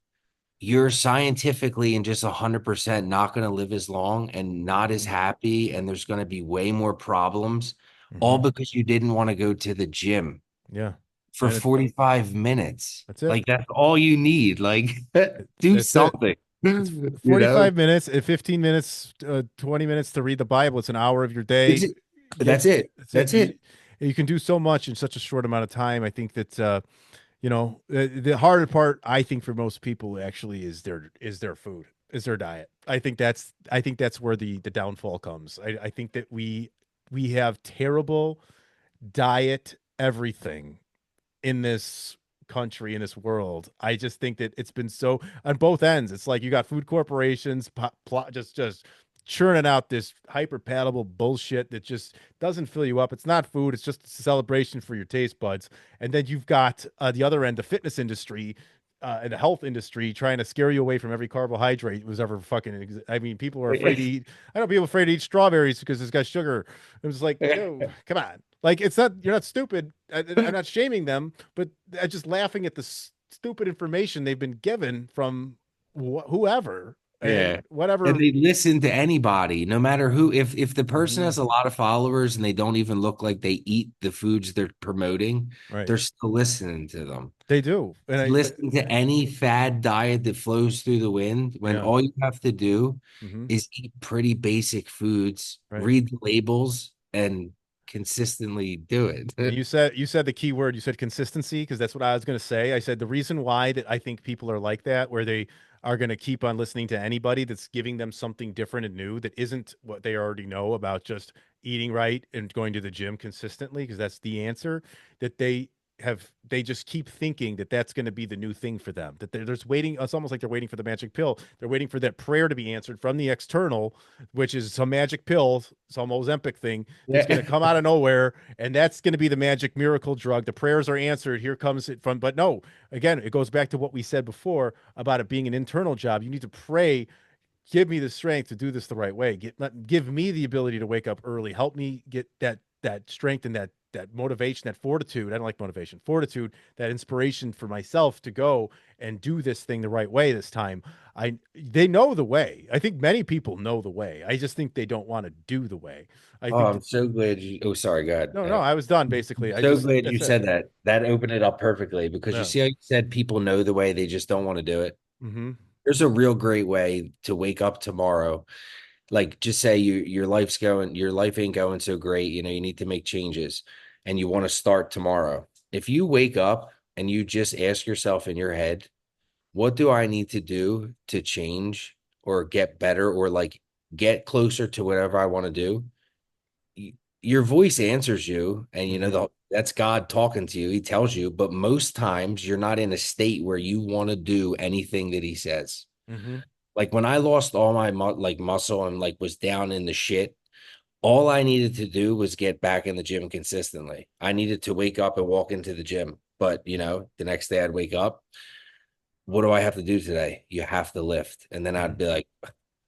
you're scientifically and just 100% not going to live as long and not as Hmm. happy, and there's going to be way more problems, all Hmm. because you didn't want to go to the gym Yeah. for And it, 45 minutes. that's it. Like that's all you need. Like do That's it. something. It's You know? 45 minutes, 15 minutes, 20 minutes to read the Bible. It's an hour of your It's day. Get that's it. That's it. That's it. You can do so much in such a short amount of time. I think that the harder part, I think, for most people actually is their food, is their diet. I think that's where the downfall comes. I think that we have terrible diet everything in this country, in this world. I just think that it's been so on both ends. It's like you got food corporations just churning out this hyper palatable bullshit that just doesn't fill you up. It's not food, it's just a celebration for your taste buds. And then you've got the other end, the fitness industry, and the health industry, trying to scare you away from every carbohydrate was ever fucking. I mean, people are afraid to eat. I know people are afraid to eat strawberries because it's got sugar. It was like, yo, come on. Like, it's not, you're not stupid. I'm not shaming them, but I'm just laughing at the stupid information they've been given from whoever Yeah. and And whatever. they listen to anybody, no matter who. If the person Hmm. has a lot of followers and they don't even look like they eat the foods they're promoting, Right. they're still listening to them. They do. And Listen to any fad diet that flows through the wind when yeah. all you have to do Hmm. is eat pretty basic foods, Right. read the labels, and consistently do And it. you said the key word. You said consistency, because that's what I was going to say. I said the reason why that I think people are like that, where they are going to keep on listening to anybody that's giving them something different and new that isn't what they already know about just eating right and going to the gym consistently, because that's the answer, that they just keep thinking that that's going to be the new thing for them, that they're just waiting. It's almost like they're waiting for the magic pill. They're waiting for that prayer to be answered from the external, which is some magic pill, some Ozempic thing that's going to Yeah. come out of nowhere, and that's going to be the magic miracle drug. The prayers are answered. Here comes it from. But no, again, it goes back to what we said before about it being an internal job. You need to pray. Give me the strength to do this the right way. Give me the ability to wake up early. Help me get that strength and that motivation, that fortitude. I don't like motivation, fortitude, that inspiration for myself to go and do this thing the right way this time. They know the way. I think many people know the way. I just think they don't want to do the way. I Oh, think I'm that so glad oh, sorry, go ahead. no, I was done basically. So glad you That's it. said that. That opened it up perfectly because you Yeah. see how you said people know the way, they just don't want to do it. Mm-hmm. There's a real great way to wake up tomorrow. Like just say your life ain't going so great, you need to make changes and you want to start tomorrow. If you wake up and you just ask yourself in your head, what do I need to do to change or get better or like get closer to whatever I want to do? your voice answers you, and you know Hmm. that's God talking to you. He tells you, but most times you're not in a state where you want to do anything that he says. Hmm. Like when I lost all my like muscle and like was down in the shit, all I needed to do was get back in the gym consistently. I needed to wake up and walk into the gym. But the next day I'd wake up, what do I have to do today? You have to lift. And then I'd Hmm. be like,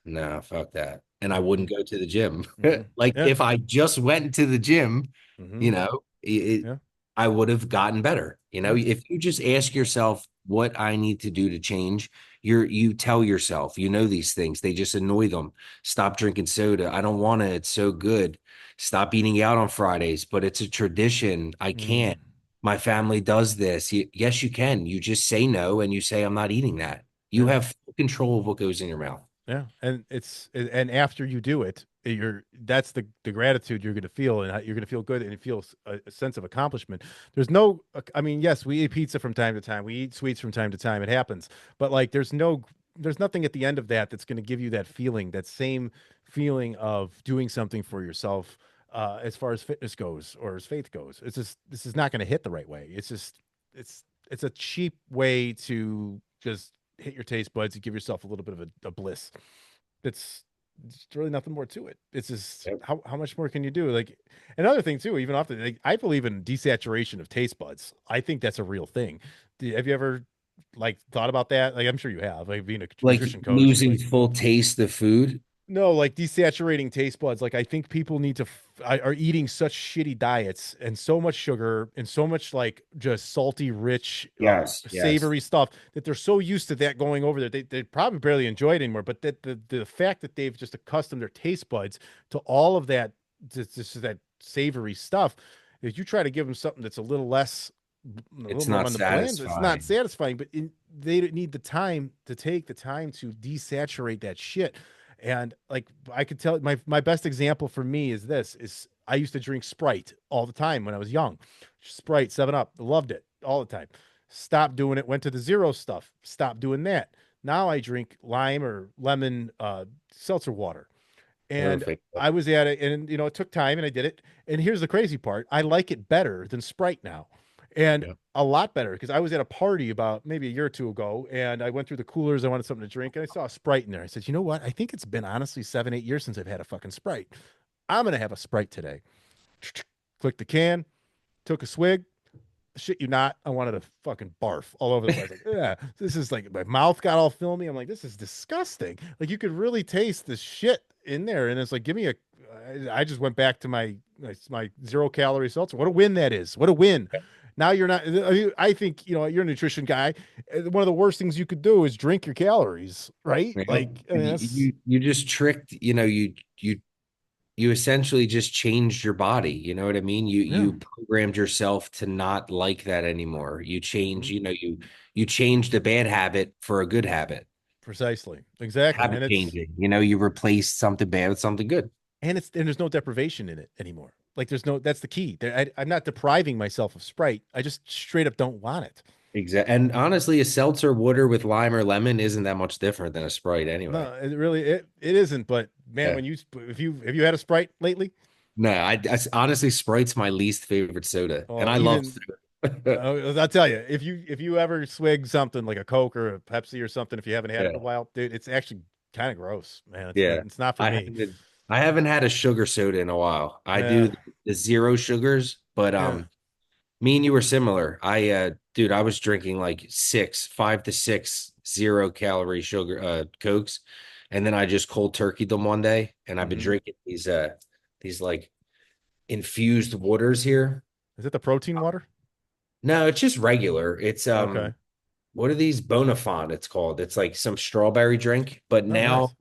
no, fuck that. And I Hmm. wouldn't go to the gym. Hmm. Like Yeah. if I just went to the gym, Hmm. you know, Yeah. I would have gotten better. Yeah. If you just ask yourself what I need to do to change, you tell yourself, these things. They just annoy them. Stop drinking soda. I don't want to. It's so good. Stop eating out on Fridays, but it's a tradition. I Mm. can't. My family does this. Yes, you can. You just say no and you say, I'm not eating that. You Yeah. have full control of what goes in your mouth. Yeah, and and after you do it, that's the gratitude you're going to feel, and you're going to feel good, and it feels a sense of accomplishment. There's no, I mean, yes, we eat pizza from time to time, we eat sweets from time to time, it happens, but like, there's nothing at the end of that that's going to give you that feeling, that same feeling of doing something for yourself, as far as fitness goes or as faith goes. It's just this is not going to hit the right way. It's just it's a cheap way to just hit your taste buds and give yourself a little bit of a bliss. It's it's really nothing more to it. It's just Yep. how much more can you do? Like another thing too, even often, like, I believe in desaturation of taste buds. I think that's a real thing. Have you ever like thought about that? Like I'm sure you have, like being a Like nutrition coach. losing Like full taste of food. no, like desaturating taste buds. Like I think people need to are eating such shitty diets and so much sugar and so much like just salty, rich, Yes, yes. savory stuff that they're so used to that going over there. They probably barely enjoy it anymore. But that the fact that they've just accustomed their taste buds to all of that, just that savory stuff, if you try to give them something that's a little It's more not on the bland, it's not satisfying. satisfying. But they need the time to take the time to desaturate that shit. And like I could tell, my best example for me is this: is I used to drink Sprite all the time when I was young. Sprite, 7 Up, loved it all the time. Stopped doing it, went to the zero stuff, stopped doing that. Now I drink lime or lemon seltzer water. And Perfect. I was at it, and it took time, and I did it. And here's the crazy part: I like it better than Sprite now, and Yep. a lot better because I was at a party about maybe a year or two ago, and I went through the coolers. I wanted something to drink, and I saw a Sprite in there. I said, you know what? I think it's been honestly 7, 8 years since I've had a fucking Sprite. I'm gonna have a Sprite today. Click the can, took a swig. Shit you not, I wanted to fucking barf all over the place. Like, yeah, this is like my mouth got all filmy. I'm like, this is disgusting. Like you could really taste the shit in there, and it's like, give me a. I just went back to my 0 calorie seltzer. What a win that is! What a win. Now you're not. I think you're a nutrition guy. One of the worst things you could do is drink your calories, right? Yep. Like, I And mean, you, that's you just tricked, you essentially just changed your body. You know what I mean? You yeah. you programmed yourself to not like that anymore. You change, Mhm. you changed a bad habit for a good habit. Precisely, exactly, Habit changing. You replaced something bad with something good. and there's no deprivation in it anymore. Like there's no that's the key. I'm not depriving myself of Sprite. I just straight up don't want it. Exactly. And honestly, a seltzer water with lime or lemon isn't that much different than a Sprite anyway. No, it really it isn't. But man, Yeah. when you if you have you had a Sprite lately? No, honestly, Sprite's my least favorite soda, and Oh, I love even soda. I'll tell you, if you ever swig something like a Coke or a Pepsi or something, if you haven't had it in a Yeah. while, dude, it's actually kind of gross, man. Yeah. It's not for I me. haven't I haven't had a sugar soda in a while. I do Yeah, the zero sugars, but yeah. me and you were similar. Dude, I was drinking like 5 to 6 0 calorie sugar Cokes, and then I just cold turkeyed them one day, and I've been Hmm. drinking these like infused waters here. Is it the protein water? No, it's just regular. It's Okay. what are these? Bonafont, it's called. It's like some strawberry drink, but Oh, now nice.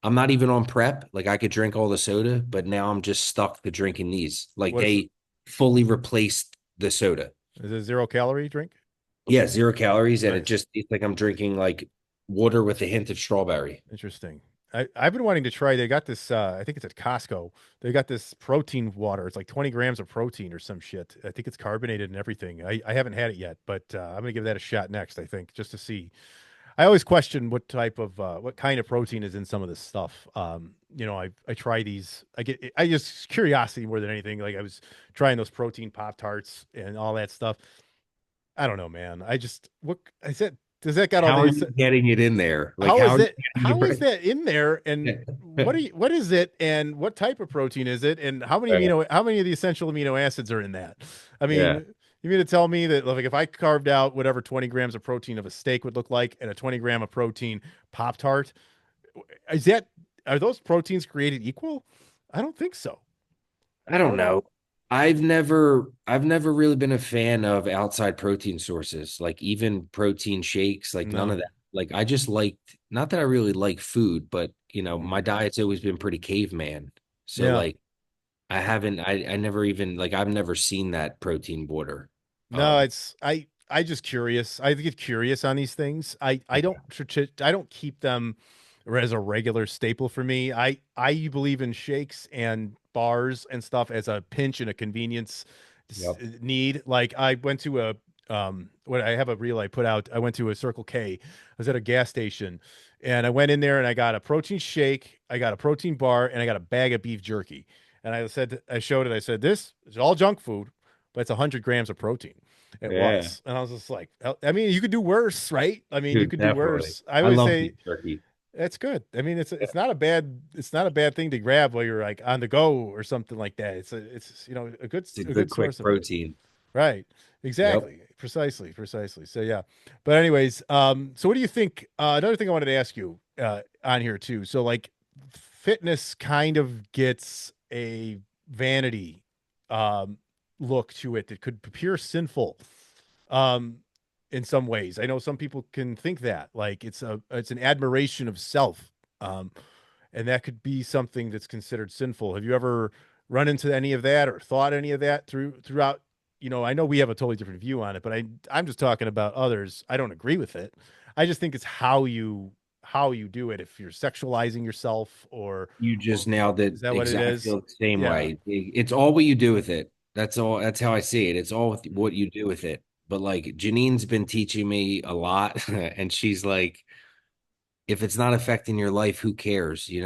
I'm not even on prep. Like I could drink all the soda, but now I'm just stuck to drinking these. Like What is it? they fully replaced the soda. Is it a 0 calorie drink? Yeah, 0 calories, and it Nice. just it's like I'm drinking like water with a hint of strawberry. Interesting. I've been wanting to try. They got this. I think it's at Costco. They got this protein water. It's like 20 grams of protein or some shit. I think it's carbonated and everything. I haven't had it yet, but I'm gonna give that a shot next. I think just to see. I always question what type of what kind of protein is in some of this stuff. I try these. I just curiosity more than anything. Like I was trying those protein Pop Tarts and all that stuff. I don't know, man. I just what I said. Does that got all How are the you getting it in there? Like, how how is are you it? getting How is that in there? And the what is it? And what type of protein is it? And Right. how many of the essential amino acids are in that? I Yeah. mean, you mean to tell me that like if I carved out whatever 20 grams of protein of a steak would look like and a 20 gram of protein Pop Tart, is that are those proteins created equal? I don't think so. I I don't don't know. know. I've never really been a fan of outside protein sources, like even protein shakes, like none No. of that. Like I just liked, not that I really like food, but Mhm. my diet's always been pretty caveman. So Yeah. like I never even like I've never seen that protein water. No, Um it's I just curious. I get curious on these things. I don't keep them as a regular staple for me. I believe in shakes and bars and stuff as a pinch and a convenience yep. need. Like I went to a what I have a reel I put out. I went to a Circle K. I was at a gas station and I went in there and I got a protein shake, I got a protein bar, and I got a bag of beef jerky. And I showed it. I said, this is all junk food, but it's 100 grams of protein. It Yeah. was. And I was just like, I mean, you could do worse, right? I mean, you Dude, could do definitely. worse. I I always love say beef jerky. it's good. I mean, Yeah. it's not a bad thing to grab while you're like on the go or something like that. It's It's a a good good quick source of it. protein. Right. Yep. Exactly. Precisely. So yeah. But anyways, so what do you think? Another thing I wanted to ask you on here too. So like fitness kind of gets a vanity um look to it that could appear sinful um in some ways. I know some people can think that like it's an admiration of self. Um and that could be something that's considered sinful. Have you ever run into any of that or thought any of that throughout? I know we have a totally different view on it, but I'm just talking about others. I don't agree with it. I just think it's how you do it. If you're sexualizing yourself You or just nailed it. is that what it Exactly. I is? feel the same Yeah. way. It's all what you do with it. That's all. That's how I see it. It's all with what Mhm. you do with it. But like Janine's been teaching me a lot, and she's like, if it's not affecting your life, who cares? Like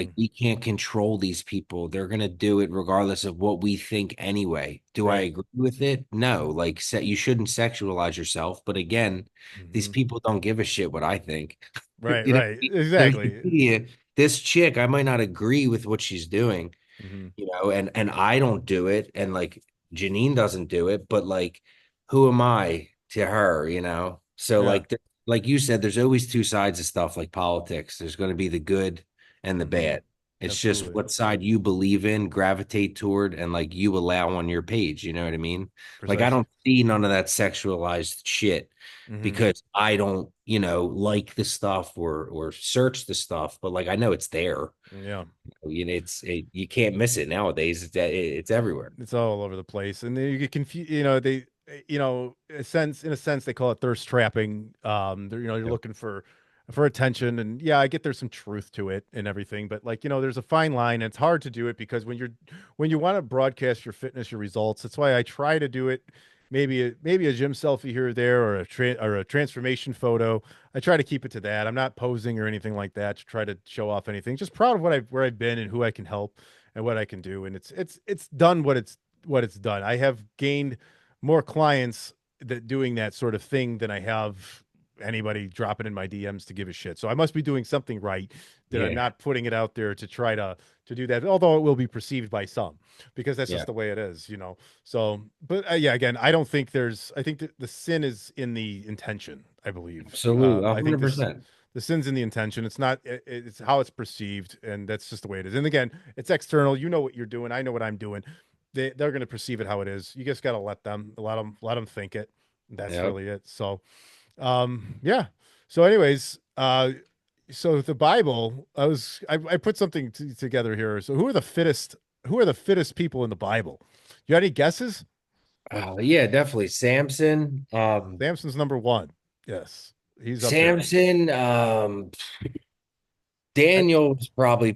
Mhm. we can't control these people. They're gonna do it regardless of what we think anyway. Do I Right. agree with it? No. Like you shouldn't sexualize yourself. But again, these Mhm. people don't give a shit what I think. Right, right. There's Exactly. media. This chick, I might not agree with what she's doing, Mhm. and I don't do it, and like Janine doesn't do it, but like who am I to her? So Yeah. like you said, there's always two sides of stuff like politics. There's going to be the good and the Mhm. bad. It's just Absolutely. what side you believe in, gravitate toward, and like you allow on your page. You know what I mean? Like I Precisely. don't see none of that sexualized shit Mhm. because I don't, like the stuff or search the stuff, but like I know it's there. Yeah. You can't miss it nowadays. It's everywhere. It's all over the place, and then you get confused. In a sense, they call it thirst trapping. You're Yep. looking for attention, and yeah, I get there's some truth to it and everything, but like there's a fine line, and it's hard to do it because when you want to broadcast your fitness, your results, that's why I try to do it. Maybe a gym selfie here or there, or a transformation photo. I try to keep it to that. I'm not posing or anything like that to try to show off anything. Just proud of where I've been and who I can help and what I can do. And it's done what it's done. I have gained more clients that doing that sort of thing than I have anybody dropping in my DMs to give a shit. So I must be doing something right that I'm Yeah. not putting it out there to try to do that. Although it will be perceived by some because that's just Yeah. the way it is. So, but yeah, again, I don't think there's. I think that the sin is in the intention. I believe. Absolutely. I think this 100%. the sin's in the intention. It's not. It's how it's perceived, and that's just the way it is. And again, it's external. You know what you're doing. I know what I'm doing. They're going to perceive it how it is. You just got to let them think it. That's Yep. really it. So, yeah. So, anyways, so the Bible, I put something together here. So, Who are the fittest people in the Bible? You got any guesses? Yeah, definitely. Samson's number one. Yes, he's up there. Samson, I, Daniel was probably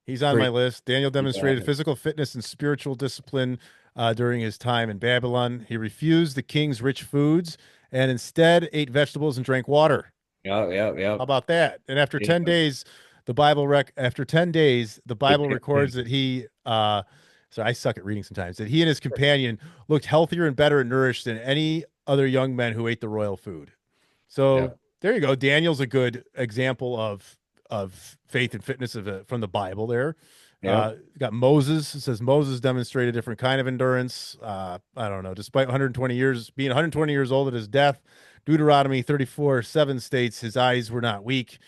He's on my pretty, list. Daniel yeah. demonstrated physical fitness and spiritual discipline during his time in Babylon. He refused the king's rich foods and instead ate vegetables and drank water. Yep, yep, How yep. about that? And after Yeah. 10 days, after 10 days, the Bible records that he so I suck at reading sometimes, that he and his companion looked healthier and better nourished than any other young men who ate the royal food. So Yep, there you go. Daniel's a good example of faith and fitness from the Bible there. yep. Got Moses. It says Moses demonstrated a different kind of endurance. I don't know. Despite 120 years being 120 years old at his death, Deuteronomy 34:7 states his eyes were not weak,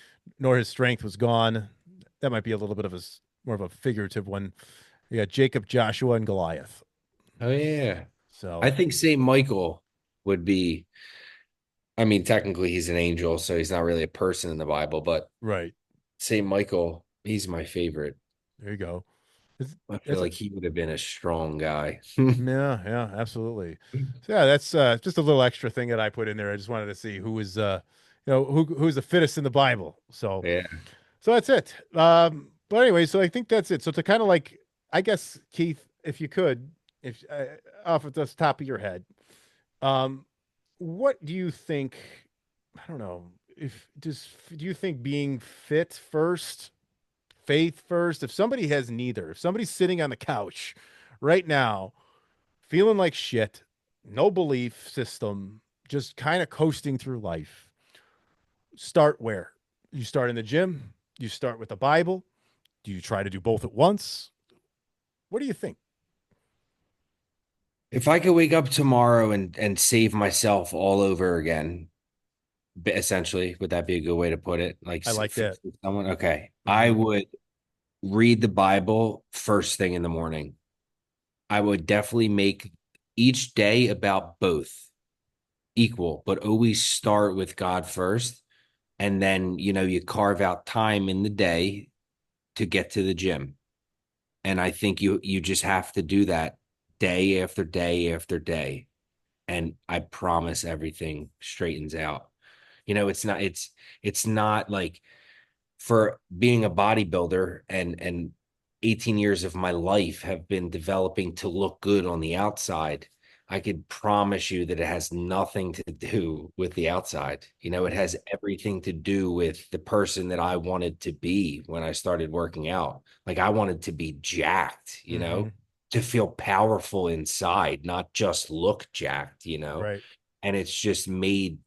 nor his strength was gone. That might be a little bit of more of a figurative one. Yeah, Jacob, Joshua, and Goliath. Oh yeah. I So think Saint Michael would be, I mean, technically he's an angel, so he's not really a person in the Bible, but right Saint Michael, he's my favorite. there you go. I feel That's like he would have been a strong guy. Yeah, yeah, absolutely. So yeah, that's just a little extra thing that I put in there. I just wanted to see who was who's the fittest in the Bible. Yeah. So that's it. But anyway, so I think that's it. So to kind of like, I guess, Keith, if you could, if off at the top of your head, um, what do you think? I don't know. If does do you think being fit first, faith first? If somebody has neither, if somebody's sitting on the couch right now feeling like shit, no belief system, just kind of coasting through life. Start where? You start in the gym, you start with the Bible. Do you try to do both at once? What do you think? If I could wake up tomorrow and save myself all over again, essentially, would that be a good way to put it? Like I like that. fix someone? Okay. I Mm-hmm. would read the Bible first thing in the morning. I would definitely make each day about both equal, but always start with God first. And then, you carve out time in the day to get to the gym. And I think you just have to do that day after day after day. And I promise everything straightens out. It's not like, for being a bodybuilder, and 18 years of my life have been developing to look good on the outside. I could promise you that it has nothing to do with the outside. It Mm-hmm. has everything to do with the person that I wanted to be when I started working out. Like, I wanted to be jacked, Mm-hmm. to feel powerful inside, not just look jacked. Right. And it's just made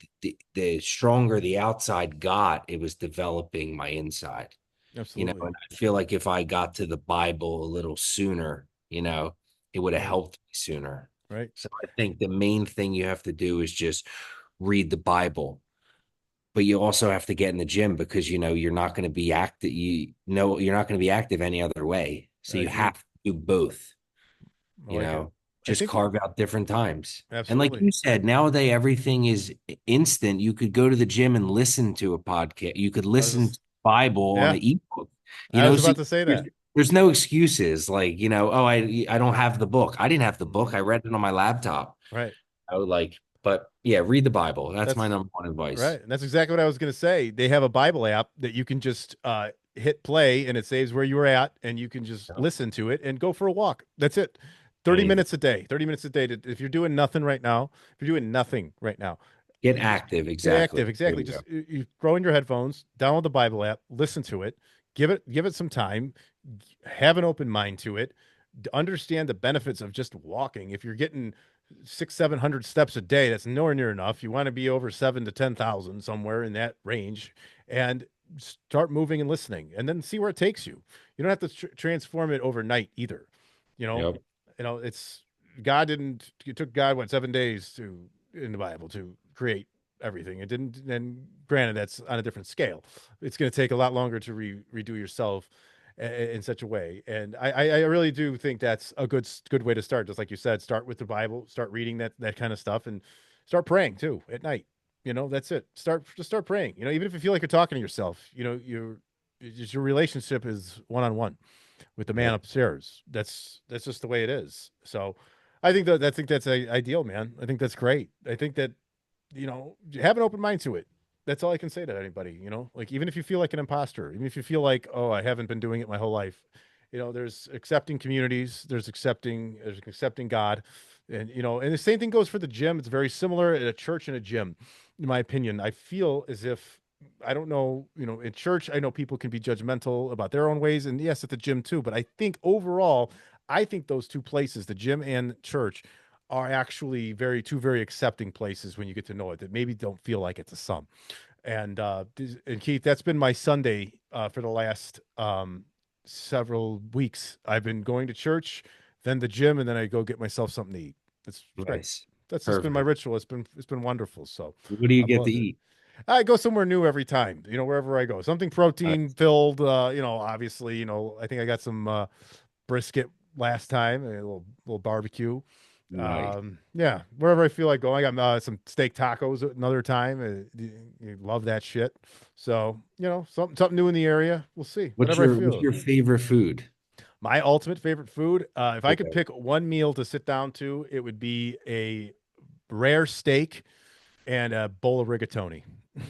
the stronger the outside got, it was developing my inside. Absolutely. And I feel like if I got to the Bible a little sooner, it would have Right. helped me sooner. Right. So I think the main thing you have to do is just read the Bible, but you also have to get in the gym, because you're not going to be active. You're not going to be active any other way. So I you agree. have to do both. I you like it. know, I just think carve out different times. And like absolutely. you said, nowadays everything is instant. You could go to the gym and listen to a podcast. You could I was listen to just Bible on yeah, an ebook. I was So about to say there's, that. there's no excuses. Like, oh, I don't have the book. I didn't have the book. I Mhm. read it on my laptop. Right. I would like, but yeah, read the Bible. That's my That's number one advice. right. And that's exactly what I was going to say. They have a Bible app that you can just hit play and it saves where you were at and you can just Yeah. listen to it and go for a walk. That's it. 30 Anything. minutes a day. 30 minutes a day. If you're doing nothing right now, if you're doing nothing right now, Get just active. get Exactly. active. There Exactly. you go. Just you throw in your headphones, download the Bible app, listen to it, give it some time, have an open mind to it, understand the benefits of just walking. If you're getting 700 steps a day, that's nowhere near enough. You want to be over 7 to 10,000, somewhere in that range, and start moving and listening, and then see where it takes you. You don't have to transform it overnight either. You know, Yep. it's God didn't. It took God what 7 days to in the Bible to create everything. It didn't. And granted, that's on a different scale. It's going to take a lot longer to redo yourself in such a way. And I really do think that's a good way to start. Just like you said, start with the Bible, start reading that kind of stuff, and start praying too at night. That's it. Start praying. Even if you feel like you're talking to yourself, your relationship is one on one with the man Yep. upstairs. That's just the way it is. So I think that's ideal, man. I think that's great. I think that have an open mind to it. That's all I can say to anybody. Like even if you feel like an imposter, even if you feel like, oh, I haven't been doing it my whole life, there's accepting communities, there's accepting God, and the same thing goes for the gym. It's very similar at a church and a gym, in my opinion. I feel as if I don't know, in church, I know people can be judgmental about their own ways, and yes, at the gym too. But I think overall, I think those two places, the gym and church, are actually two very accepting places when you get to know it that maybe don't feel like it's a sum. And Keith, that's been my Sunday for the last several weeks. I've been going to church, then the gym, and then I go get myself something to eat. It's great. Nice. That's just been my Perfect. ritual. It's been wonderful. So What do you I've get to loved it. eat? I go somewhere new every time, wherever I go. Something protein Nice. filled, obviously, I think I got some brisket last time, a little barbecue. Nice. Yeah, wherever I feel like going. I got some steak tacos another time. You love that shit. So, something new in the area. We'll see. Whatever I What's feel. your favorite food? My ultimate favorite food, if I could Okay. pick one meal to sit down to, it would be a rare steak and a bowl of rigatoni. What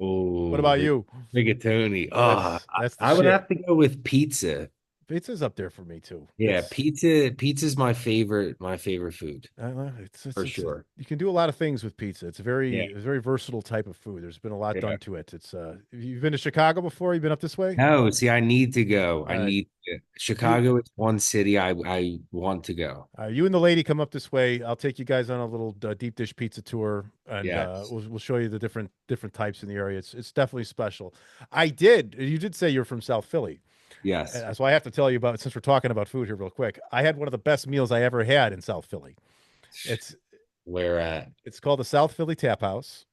Oh, about you? rigatoni. Oh, That's the I would shit. have to go with pizza. Pizza's up there for me too. Yeah, pizza's my favorite food It's for sure. you can do a lot of things with pizza. Yeah. It's a very versatile type of food. There's been a lot Yeah. done to it. You've been to Chicago before? You've been up this way? No, see, I need to go. I Uh, need to. you Chicago is one city I want to go. you and the lady come up this way. I'll take you guys on a little deep dish pizza tour, and Yes. we'll show you the different types in the area. It's definitely special. You did say you're from South Philly. Yes. So I have to tell you about, since we're talking about food here real quick. I had one of the best meals I ever had in South Philly. It's Where at? it's called the South Philly Tap House.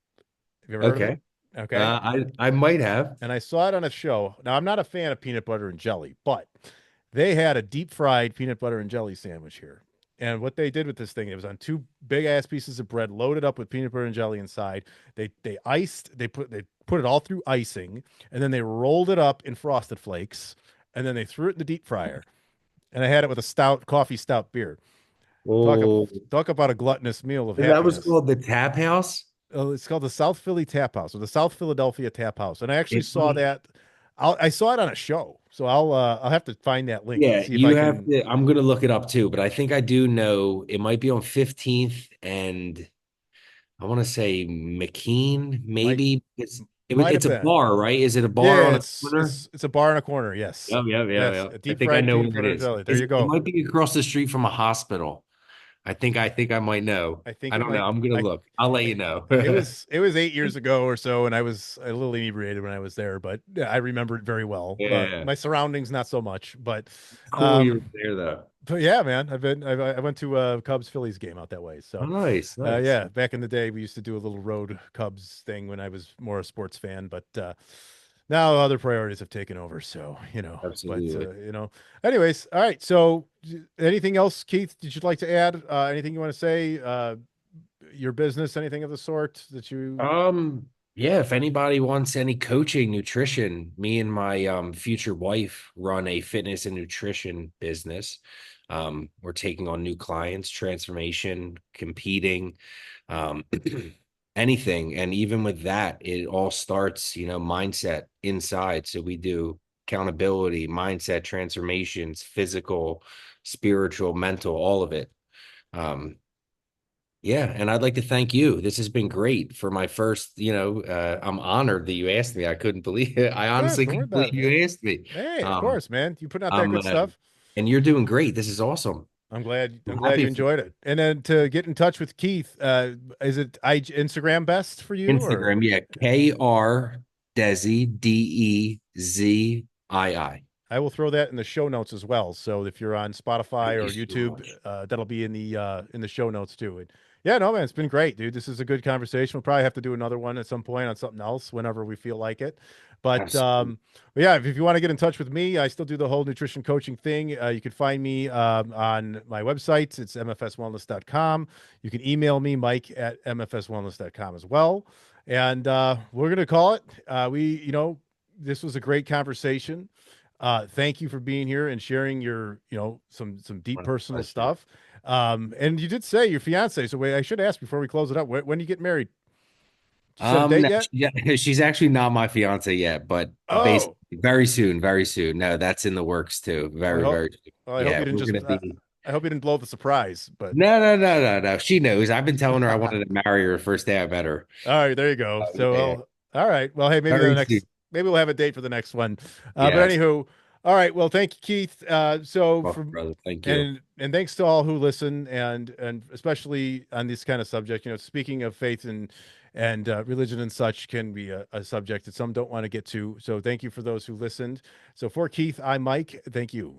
Have you ever heard of it? Okay. Okay. I might have. And I saw it on a show. Now I'm not a fan of peanut butter and jelly, but they had a deep fried peanut butter and jelly sandwich here. And what they did with this thing, it was on two big ass pieces of bread loaded up with peanut butter and jelly inside. They put it all through icing, and then they rolled it up in frosted flakes, and then they threw it in the deep fryer. And I had it with a coffee stout beer. Talk ab- Oh, talk about a gluttonous meal of that was happiness. called the Tap House. It's called the South Philly Tap House, or the South Philadelphia Tap House. And I actually It saw might, that. I saw it on a show, so I'll have to find that link and yeah, see if you I have can. to. I'm gonna look it up too, but I think I do know it might be on 15th and I want to say McKean, Might maybe. might have It's a been. bar, right? Is it a bar Yeah, on a it's corner? it's it's a bar in a corner. Yes, Yeah, yeah, yeah, yes, yeah. a I deep think I fried know peanut where it butter and is. jelly. There you It go. might be across the street from a hospital. I think I might know. I think I it don't know. might. I'm gonna I look. I'll let you it, know. it was 8 years ago or so, and I was a little inebriated when I was there, but yeah, I remember it very well. Yeah. My surroundings not so much, Cool you were um, there though. but yeah, man, I went to a Cubs Phillies game out that way. Oh, So nice, nice. yeah, back in the day, we used to do a little road Cubs thing when I was more a sports fan, but now other priorities have taken over. So Absolutely. anyways, all right. So anything else, Keith? Did you like to add anything you want to say? Your business, anything of the sort that you? Yeah, if anybody wants any coaching, nutrition, me and my future wife run a fitness and nutrition business. We're taking on new clients, transformation, competing, um, anything. And even with that, it all starts, mindset inside. So we do accountability, mindset transformations, physical, spiritual, mental, all of it. Um, yeah, and I'd like to thank you. This has been great for my first, I'm honored that you asked me. I couldn't believe it. I Yeah, honestly don't worry couldn't about believe it, man. you asked me. Hey, of Um, course, man. You putting out that I'm, good stuff. and you're doing great. This is awesome. I'm glad. I'm I'm glad you happy for enjoyed it. And then to get in touch with Keith, is it Instagram best for you or? Instagram. Yeah, KR Dezii, Dezii. I will throw that in the show notes as well. So if you're on Spotify Thank you or so YouTube, much. that'll be in the show notes too. And yeah, no man, it's been great, dude. This is a good conversation. We'll probably have to do another one at some point on something else whenever we feel like it. But Absolutely. yeah, if you want to get in touch with me, I still do the whole nutrition coaching thing. You can find me on my website. It's mfswellness.com. You can email me, Mike at mfswellness.com as well. And we're gonna call it. This was a great conversation. Thank you for being here and sharing your, some deep My personal pleasure. stuff. And you did say your fiance. So wait, I should ask before we close it up. When do you get married? Did you set a date No, yet? she's actually not my fiance yet, but basically Oh, very soon, very soon. No, that's in the works too. well, Very, very soon. I hope Yeah, you didn't we're just, gonna be. I hope you didn't blow the surprise, but No, no, no, no, no. She knows. I've been telling her I wanted to marry her first day I met her. all right, there you go. So Yeah. All right. Well, hey, Very soon. maybe we'll have a date for the next one. But Yes. anywho, all right. Well, thank you, Keith. So Welcome, from brother. Thank you. and thanks to all who listen, and especially on this kind of subject. Speaking of faith and religion and such can be a subject that some don't want to get to. So thank you for those who listened. So for Keith, I'm Mike. Thank you.